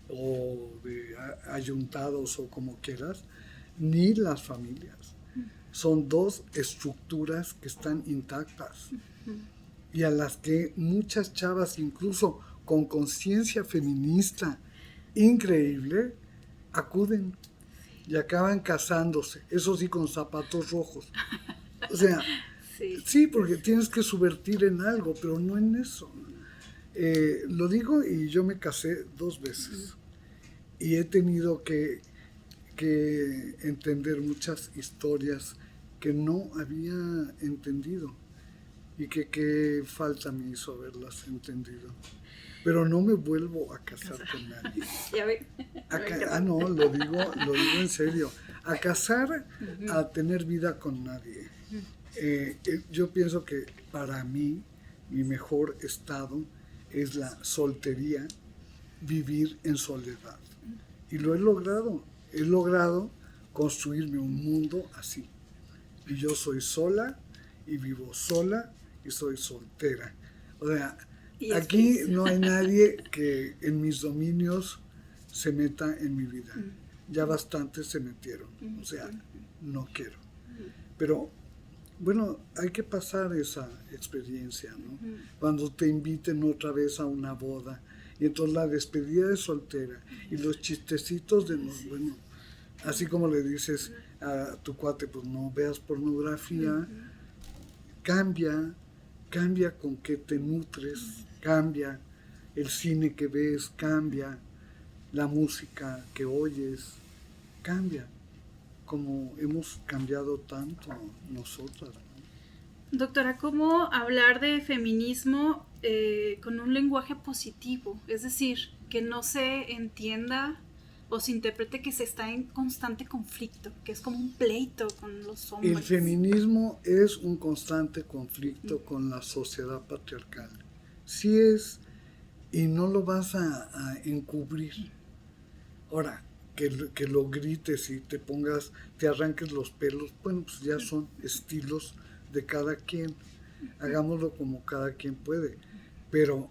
o de ayuntados o como quieras, ni las familias. Son dos estructuras que están intactas y a las que muchas chavas, incluso con conciencia feminista increíble, acuden y acaban casándose, eso sí, con zapatos rojos. O sea, sí, porque tienes que subvertir en algo, pero no en eso. Lo digo, y yo me casé 2 veces y he tenido que entender muchas historias que no había entendido y que qué falta me hizo haberlas entendido. Pero no me vuelvo a casar con nadie. ¿Ya ven? No, lo digo en serio. A casar, a tener vida con nadie. Yo pienso que para mí, mi mejor estado es la soltería, vivir en soledad. Y lo he logrado. He logrado construirme un mundo así. Y yo soy sola, y vivo sola, y soy soltera. O sea, aquí no hay nadie que en mis dominios se meta en mi vida. ya bastante se metieron, o sea, no quiero. Pero bueno, hay que pasar esa experiencia, ¿no? Cuando te inviten otra vez a una boda, y entonces la despedida de soltera, y los chistecitos de, bueno, así como le dices a tu cuate, pues no veas pornografía, cambia con qué te nutres, cambia el cine que ves, cambia la música que oyes, cambia, como hemos cambiado tanto nosotras, ¿no? Doctora, ¿cómo hablar de feminismo con un lenguaje positivo? Es decir, que no se entienda o se interprete que se está en constante conflicto, que es como un pleito con los hombres. El feminismo es un constante conflicto con la sociedad patriarcal. Sí es, y no lo vas a encubrir. Ahora, que lo grites y te arranques los pelos, bueno, pues ya son estilos de cada quien. Hagámoslo como cada quien puede. Pero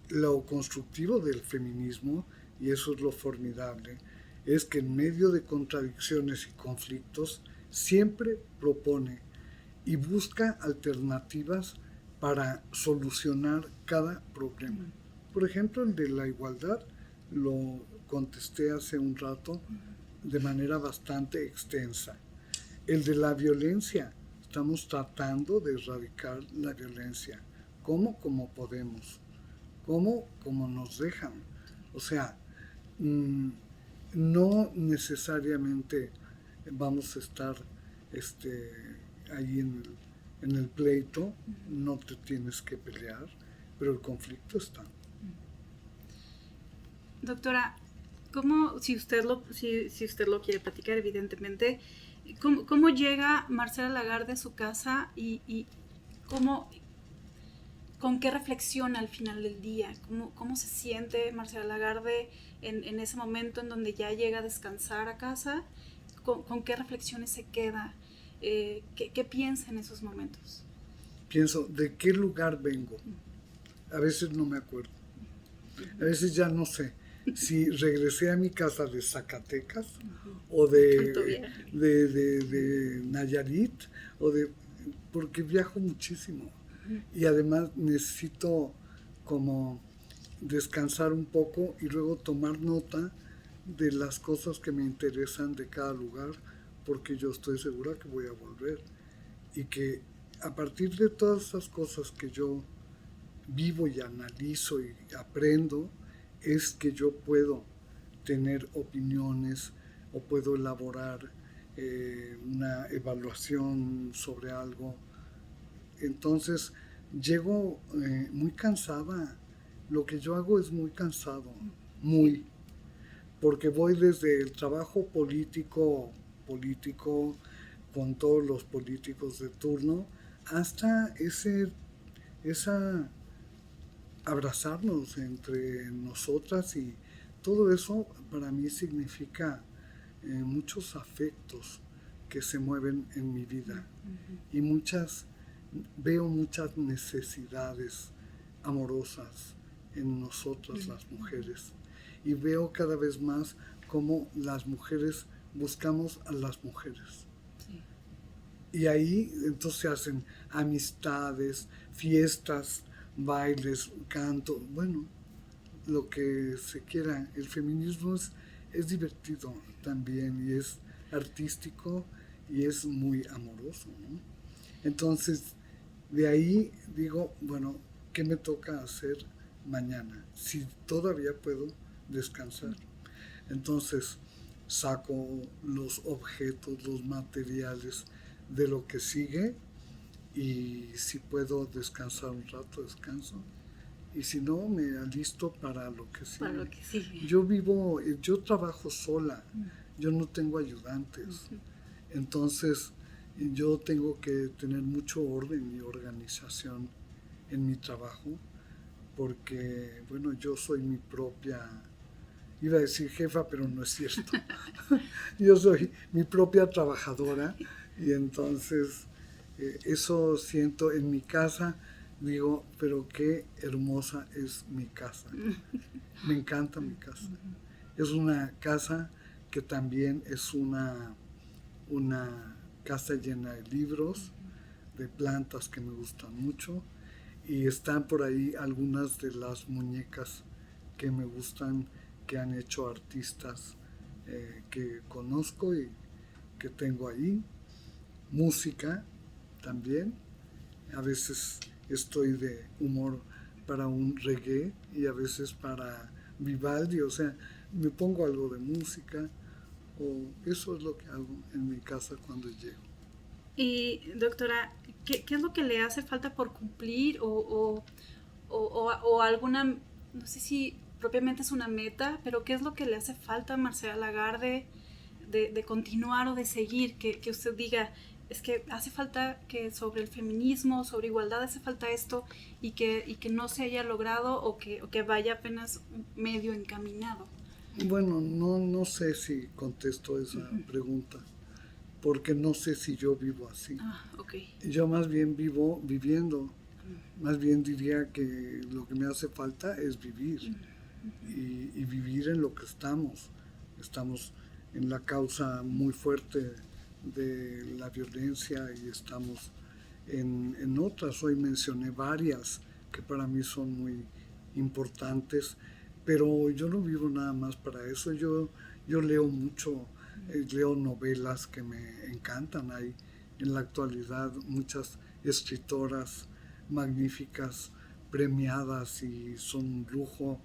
lo constructivo del feminismo, y eso es lo formidable, es que en medio de contradicciones y conflictos siempre propone y busca alternativas para solucionar cada problema. Por ejemplo, el de la igualdad lo contesté hace un rato de manera bastante extensa. El de la violencia, estamos tratando de erradicar la violencia. ¿Cómo? Como podemos. ¿Cómo? Como nos dejan. O sea, no necesariamente vamos a estar ahí en el pleito, no te tienes que pelear, pero el conflicto está. Doctora, ¿cómo, si usted lo quiere platicar, evidentemente, cómo llega Marcela Lagarde a su casa y con qué reflexiona al final del día? ¿Cómo se siente Marcela Lagarde en ese momento en donde ya llega a descansar a casa? ¿Con qué reflexiones se queda? ¿Qué piensa en esos momentos? Pienso, ¿de qué lugar vengo? A veces no me acuerdo. A veces ya no sé si regresé a mi casa de Zacatecas o de Nayarit, porque viajo muchísimo. Y además necesito como descansar un poco y luego tomar nota de las cosas que me interesan de cada lugar, porque yo estoy segura que voy a volver y que a partir de todas esas cosas que yo vivo y analizo y aprendo, es que yo puedo tener opiniones o puedo elaborar una evaluación sobre algo. Entonces llego muy cansada. Lo que yo hago es muy cansado, muy, porque voy desde el trabajo político con todos los políticos de turno, hasta esa abrazarnos entre nosotras, y todo eso para mí significa muchos afectos que se mueven en mi vida y veo muchas necesidades amorosas en nosotras las mujeres, y veo cada vez más cómo las mujeres buscamos a las mujeres. Y ahí entonces se hacen amistades, fiestas, bailes, canto, bueno, lo que se quiera. El feminismo es divertido también, y es artístico y es muy amoroso, ¿no? Entonces, de ahí digo, bueno, ¿qué me toca hacer mañana? Si todavía puedo descansar. Entonces, saco los objetos, los materiales de lo que sigue, y si puedo descansar un rato, descanso, y si no, me alisto para lo que sigue. Para lo que sigue. Yo trabajo sola, yo no tengo ayudantes, entonces yo tengo que tener mucho orden y organización en mi trabajo, porque, bueno, yo soy mi propia, iba a decir jefa, pero no es cierto. Yo soy mi propia trabajadora, y entonces eso siento en mi casa. Digo, pero qué hermosa es mi casa. Me encanta mi casa. Es una casa que también es una casa llena de libros, de plantas que me gustan mucho, y están por ahí algunas de las muñecas que me gustan, que han hecho artistas que conozco y que tengo ahí. Música también, a veces estoy de humor para un reggae y a veces para Vivaldi, o sea, me pongo algo de música, o eso es lo que hago en mi casa cuando llego. Y doctora, ¿qué es lo que le hace falta por cumplir o alguna, no sé si propiamente es una meta, pero qué es lo que le hace falta a Marcela Lagarde de continuar o de seguir? Que usted diga, es que hace falta que sobre el feminismo, sobre igualdad, hace falta esto y que no se haya logrado o que vaya apenas medio encaminado. Bueno, no sé si contesto esa pregunta, porque no sé si yo vivo así. Okay. Yo más bien vivo viviendo, más bien diría que lo que me hace falta es vivir y vivir en lo que estamos. Estamos en la causa muy fuerte de la violencia y estamos en otras. Hoy mencioné varias que para mí son muy importantes, pero yo no vivo nada más para eso. Yo leo mucho, leo novelas que me encantan. Hay en la actualidad muchas escritoras magníficas, premiadas, y son un lujo.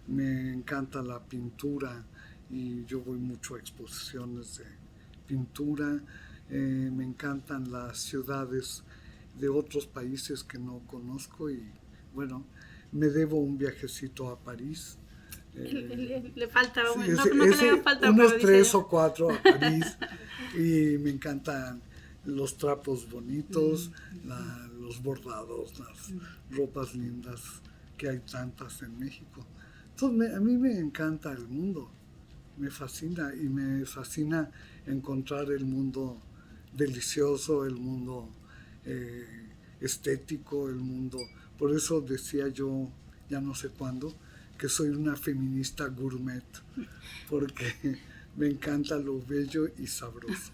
Me encanta la pintura y yo voy mucho a exposiciones de pintura. Me encantan las ciudades de otros países que no conozco y bueno, me debo un viajecito a París. Le falta, Sí, no que le haga falta, unos pero 3 o 4 a París y me encantan los trapos bonitos, los bordados, las ropas lindas, que hay tantas en México. Entonces a mí me encanta el mundo, me fascina y me fascina encontrar el mundo delicioso, el mundo estético, el mundo. Por eso decía yo, ya no sé cuándo, que soy una feminista gourmet, porque me encanta lo bello y sabroso.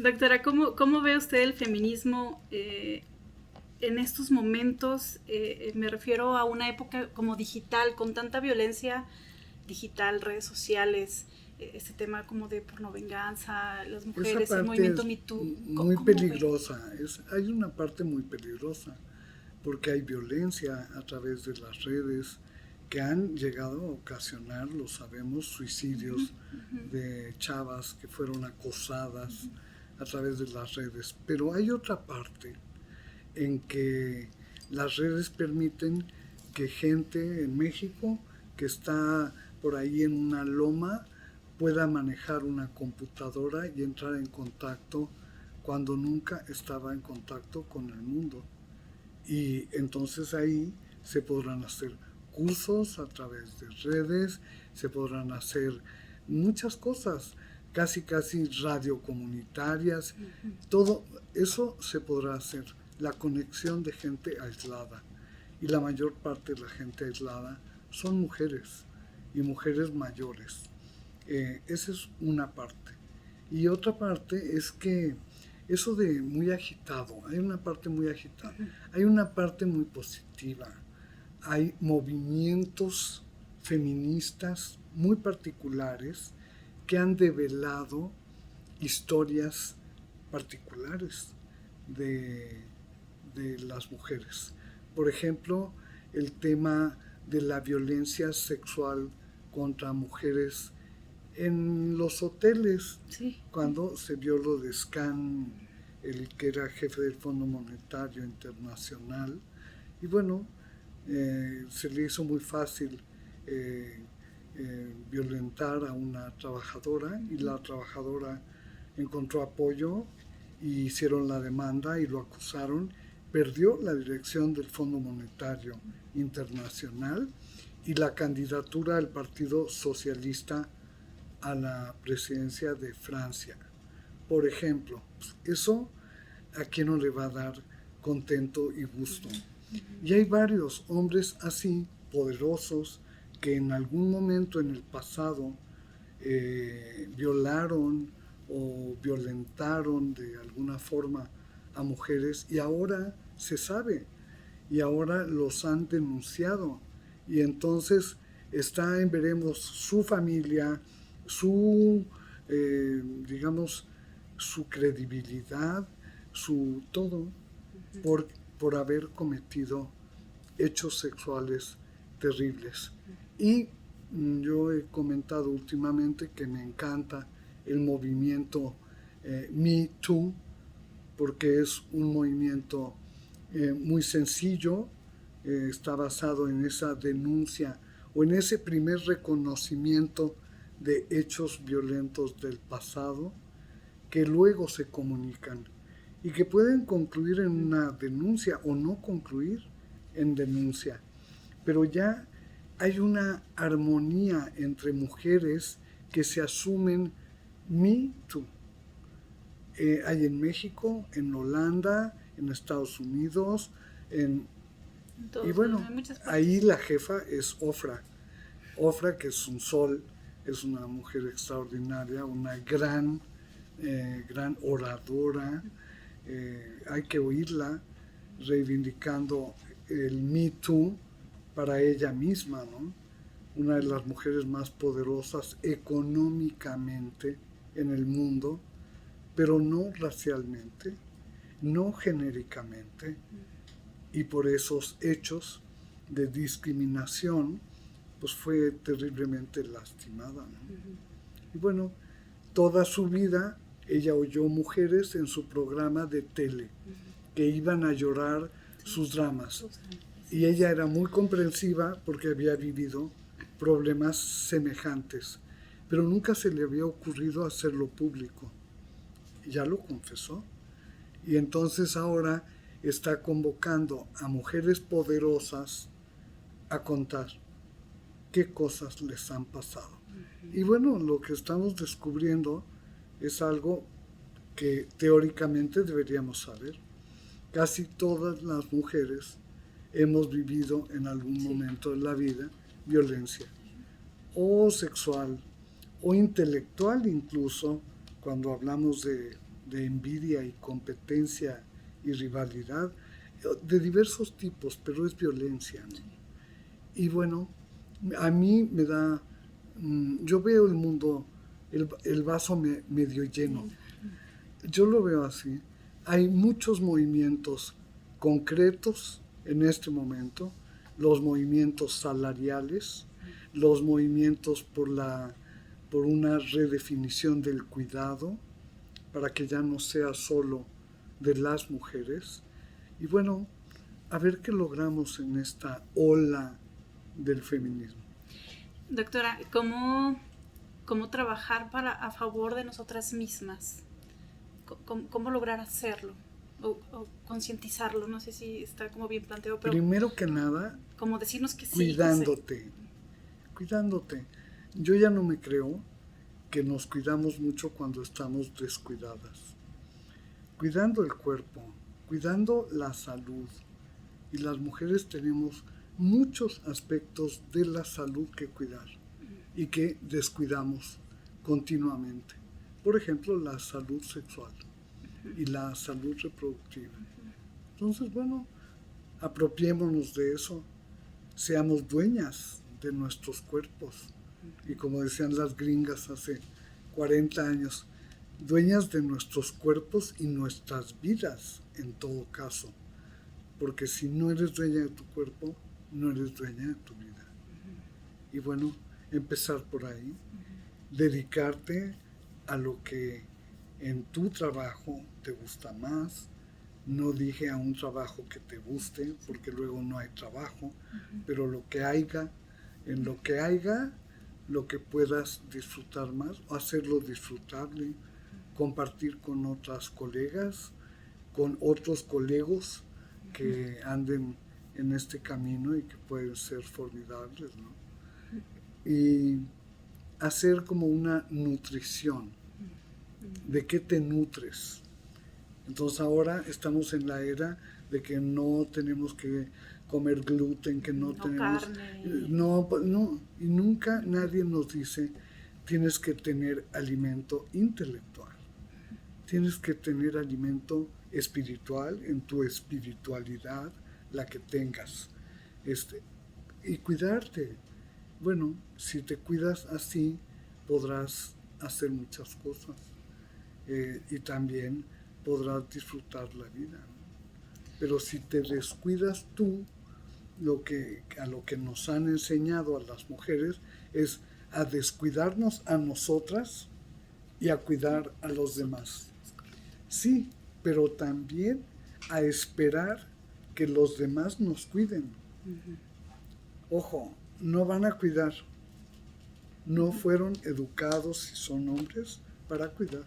Doctora, ¿cómo ve usted el feminismo en estos momentos? Me refiero a una época como digital, con tanta violencia digital, redes sociales, este tema como de pornovenganza, las mujeres, el movimiento Me Too. Muy peligrosa, hay una parte muy peligrosa, porque hay violencia a través de las redes que han llegado a ocasionar, lo sabemos, suicidios de chavas que fueron acosadas a través de las redes. Pero hay otra parte en que las redes permiten que gente en México que está por ahí en una loma pueda manejar una computadora y entrar en contacto cuando nunca estaba en contacto con el mundo. Y entonces ahí se podrán hacer cursos a través de redes, se podrán hacer muchas cosas, casi radio comunitarias, todo eso se podrá hacer, la conexión de gente aislada. Y la mayor parte de la gente aislada son mujeres y mujeres mayores. Esa es una parte. Y otra parte es que eso de muy agitado, hay una parte muy agitada, hay una parte muy positiva, hay movimientos feministas muy particulares que han develado historias particulares de las mujeres. Por ejemplo, el tema de la violencia sexual contra mujeres en los hoteles, sí. Cuando se vio lo de Scan, el que era jefe del Fondo Monetario Internacional, y bueno, se le hizo muy fácil violentar a una trabajadora, y la trabajadora encontró apoyo y hicieron la demanda y lo acusaron, perdió la dirección del Fondo Monetario Internacional y la candidatura del Partido Socialista a la presidencia de Francia. Por ejemplo, eso a quién no le va a dar contento y gusto. Y hay varios hombres así, poderosos, que en algún momento en el pasado violaron o violentaron de alguna forma a mujeres, y ahora se sabe, y ahora los han denunciado, y entonces está en veremos su familia, su, digamos, su credibilidad, su todo, por haber cometido hechos sexuales terribles. Y yo he comentado últimamente que me encanta el movimiento Me Too, porque es un movimiento muy sencillo, está basado en esa denuncia o en ese primer reconocimiento de hechos violentos del pasado que luego se comunican y que pueden concluir en una denuncia o no concluir en denuncia. Pero ya hay una armonía entre mujeres que se asumen Me Too. Hay en México, en Holanda, en Estados Unidos, y bueno, ahí la jefa es Ofra. Ofra, que es un sol, es una mujer extraordinaria, una gran oradora. Hay que oírla reivindicando el Me Too para ella misma, ¿no? Una de las mujeres más poderosas económicamente en el mundo, pero no racialmente, no genéricamente, y por esos hechos de discriminación, pues fue terriblemente lastimada, ¿no? Y bueno, toda su vida ella oyó mujeres en su programa de tele que iban a llorar sus dramas, y ella era muy comprensiva porque había vivido problemas semejantes, pero nunca se le había ocurrido hacerlo público. Ya lo confesó, y entonces ahora está convocando a mujeres poderosas a contar qué cosas les han pasado. Y bueno, lo que estamos descubriendo es algo que teóricamente deberíamos saber. Casi todas las mujeres hemos vivido en algún momento de la vida violencia, o sexual, o intelectual incluso, cuando hablamos de envidia y competencia y rivalidad, de diversos tipos, pero es violencia, ¿no? Y bueno, a mí me da, yo veo el mundo, el vaso medio lleno. Yo lo veo así. Hay muchos movimientos concretos en este momento, los movimientos salariales, los movimientos por una redefinición del cuidado, para que ya no sea solo de las mujeres. Y bueno, a ver qué logramos en esta ola del feminismo. Doctora, ¿cómo trabajar a favor de nosotras mismas? ¿Cómo lograr hacerlo? O concientizarlo, no sé si está como bien planteado, pero primero que nada, como decirnos que sí. Cuidándote. Yo ya no me creo que nos cuidamos mucho cuando estamos descuidadas. Cuidando el cuerpo, cuidando la salud. Y las mujeres tenemos muchos aspectos de la salud que cuidar y que descuidamos continuamente. Por ejemplo, la salud sexual y la salud reproductiva. Entonces, bueno, apropiémonos de eso, seamos dueñas de nuestros cuerpos. Y como decían las gringas hace 40 años, dueñas de nuestros cuerpos y nuestras vidas en todo caso. Porque si no eres dueña de tu cuerpo, no eres dueña de tu vida. Y bueno, empezar por ahí, dedicarte a lo que en tu trabajo te gusta más. No dije a un trabajo que te guste, porque luego no hay trabajo, pero lo que haya, en lo que haya, lo que puedas disfrutar más, o hacerlo disfrutable, compartir con otras colegas, con otros colegos que anden en este camino y que pueden ser formidables, ¿no? Y hacer como una nutrición. ¿De qué te nutres? Entonces ahora estamos en la era de que no tenemos que comer gluten, que no tenemos... Carne. No, y nunca nadie nos dice, tienes que tener alimento intelectual, tienes que tener alimento espiritual en tu espiritualidad, la que tengas, y cuidarte. Bueno, si te cuidas así, podrás hacer muchas cosas y también podrás disfrutar la vida, ¿no? Pero si te descuidas tú, a lo que nos han enseñado a las mujeres es a descuidarnos a nosotras y a cuidar a los demás. Sí, pero también a esperar que los demás nos cuiden. Ojo, no van a cuidar. No fueron educados, si son hombres, para cuidar.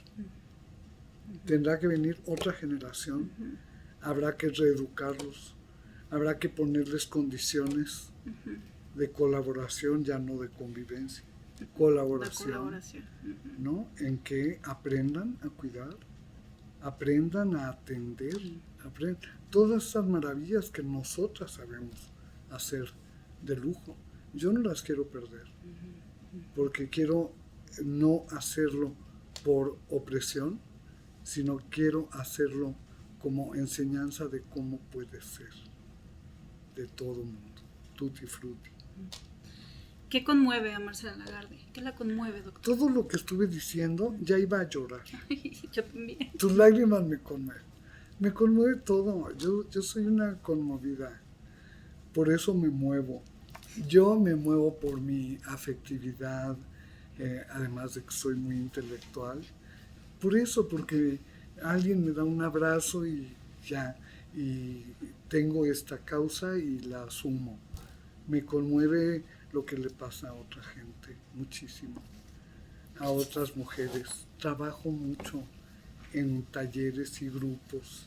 Tendrá que venir otra generación. Habrá que reeducarlos. Habrá que ponerles condiciones de colaboración, ya no de convivencia. Colaboración, ¿no? En que aprendan a cuidar, aprendan a atender, todas esas maravillas que nosotras sabemos hacer de lujo. Yo no las quiero perder, porque quiero no hacerlo por opresión, sino quiero hacerlo como enseñanza de cómo puede ser de todo mundo, tutti frutti. ¿Qué conmueve a Marcela Lagarde? ¿Qué la conmueve, doctor? Todo lo que estuve diciendo, ya iba a llorar. Yo también. Tus lágrimas me conmueven. Me conmueve todo. Yo soy una conmovida. Por eso me muevo. Yo me muevo por mi afectividad, además de que soy muy intelectual. Por eso, porque alguien me da un abrazo y ya, y tengo esta causa y la asumo. Me conmueve lo que le pasa a otra gente, muchísimo, a otras mujeres. Trabajo mucho en talleres y grupos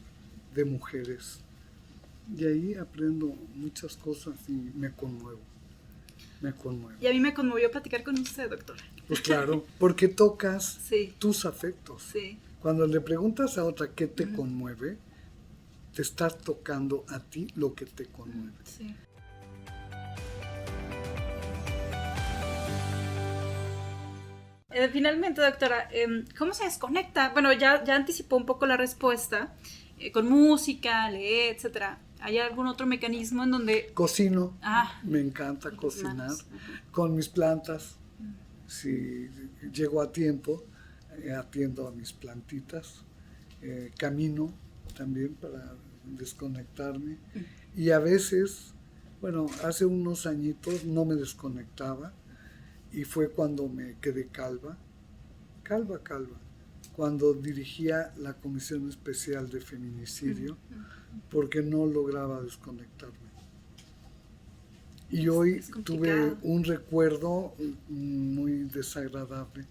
de mujeres y ahí aprendo muchas cosas y me conmuevo. Y a mí me conmovió platicar con usted, doctora. Pues claro, porque tocas sí. tus afectos. Sí. Cuando le preguntas a otra qué te conmueve, te estás tocando a ti lo que te conmueve. Sí. Finalmente, doctora, ¿cómo se desconecta? Bueno, ya anticipó un poco la respuesta, con música, leer, etcétera. ¿Hay algún otro mecanismo en donde...? Cocino, me encanta cocinar, con mis plantas. Si llego a tiempo, atiendo a mis plantitas, camino también para desconectarme. Y a veces, bueno, hace unos añitos no me desconectaba, y fue cuando me quedé calva, cuando dirigía la Comisión Especial de Feminicidio, porque no lograba desconectarme. Y hoy tuve un recuerdo muy desagradable.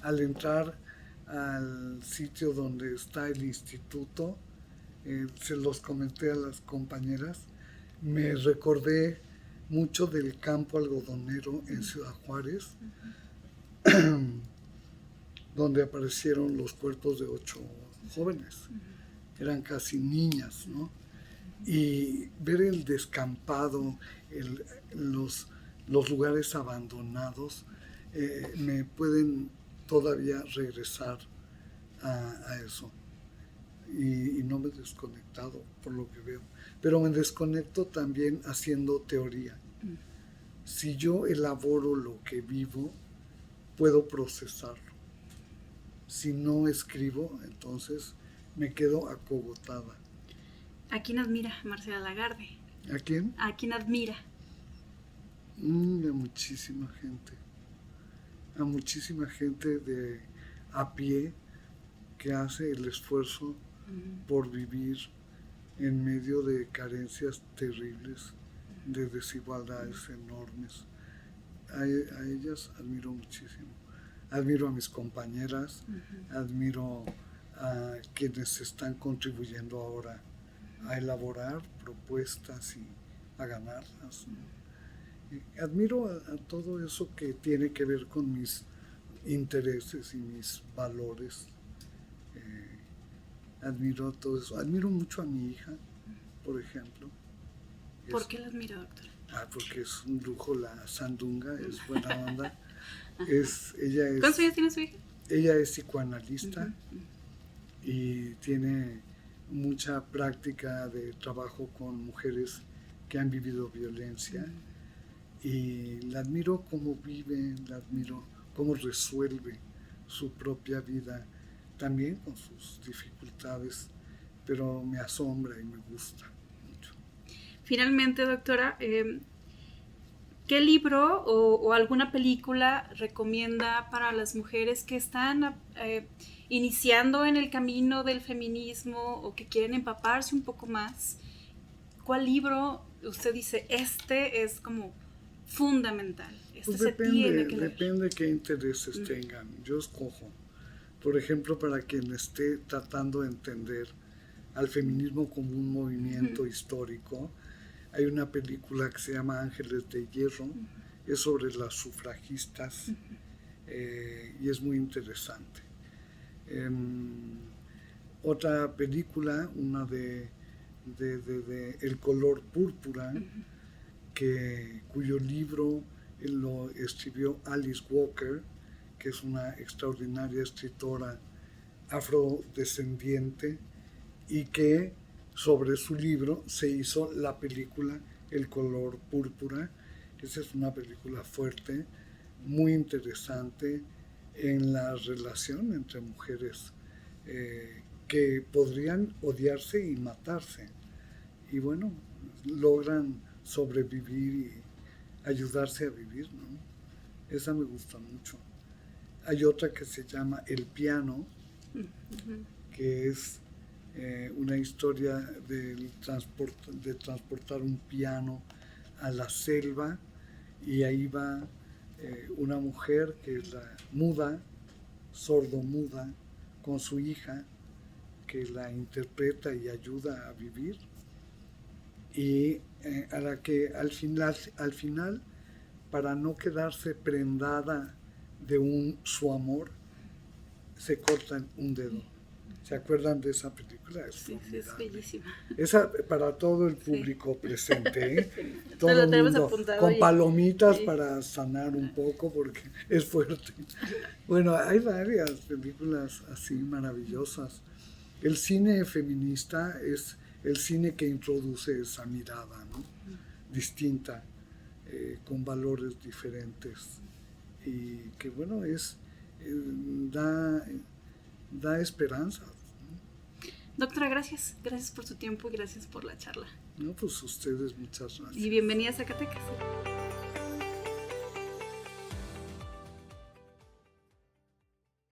Al entrar al sitio donde está el instituto, se los comenté a las compañeras, me recordé mucho del campo algodonero en Ciudad Juárez, donde aparecieron los cuerpos de 8 jóvenes, eran casi niñas, ¿no? Y ver el descampado, los lugares abandonados, me pueden todavía regresar a eso. Y no me he desconectado, por lo que veo. Pero me desconecto también haciendo teoría. Si yo elaboro lo que vivo, puedo procesarlo. Si no escribo, entonces me quedo acogotada. ¿A quién admira Marcela Lagarde? ¿A quién? ¿A quién admira? A muchísima gente. A muchísima gente a pie que hace el esfuerzo por vivir en medio de carencias terribles, de desigualdades enormes. A ellas admiro muchísimo. Admiro a mis compañeras, admiro a quienes están contribuyendo ahora a elaborar propuestas y a ganarlas, ¿no? Admiro a todo eso que tiene que ver con mis intereses y mis valores. Admiro todo eso. Admiro mucho a mi hija, por ejemplo. ¿Por qué la admira, doctora? Porque es un lujo, la sandunga, es buena onda. ¿Cuántos años tiene su hija? Ella es psicoanalista y tiene mucha práctica de trabajo con mujeres que han vivido violencia y la admiro cómo vive, la admiro cómo resuelve su propia vida, también con sus dificultades, pero me asombra y me gusta mucho. Finalmente, doctora, ¿qué libro o alguna película recomienda para las mujeres que están iniciando en el camino del feminismo o que quieren empaparse un poco más? ¿Cuál libro usted dice, este es como fundamental? Pues depende qué intereses tengan. Yo escojo, por ejemplo, para quien esté tratando de entender al feminismo como un movimiento histórico, hay una película que se llama Ángeles de Hierro, es sobre las sufragistas y es muy interesante. Otra película, una de El color púrpura, cuyo libro lo escribió Alice Walker, que es una extraordinaria escritora afrodescendiente y que sobre su libro se hizo la película El color púrpura. Esa es una película fuerte, muy interesante en la relación entre mujeres que podrían odiarse y matarse. Y bueno, logran sobrevivir y ayudarse a vivir, ¿no? Esa me gusta mucho. Hay otra que se llama El piano, que es una historia de transportar un piano a la selva y ahí va una mujer que es la muda, sordomuda, con su hija que la interpreta y ayuda a vivir y a la que al final para no quedarse prendada de su amor se cortan un dedo. ¿Se acuerdan de esa película? Sí, es bellísima. Esa para todo el público presente, ¿eh? Sí. Todo el mundo con palomitas sí, para sanar un poco porque es fuerte. Bueno, hay varias películas así maravillosas. El cine feminista es el cine que introduce esa mirada, ¿no? Distinta, con valores diferentes y que bueno, da esperanza. Doctora, gracias por su tiempo y gracias por la charla. No, pues ustedes muchas gracias. Y bienvenida a Zacatecas.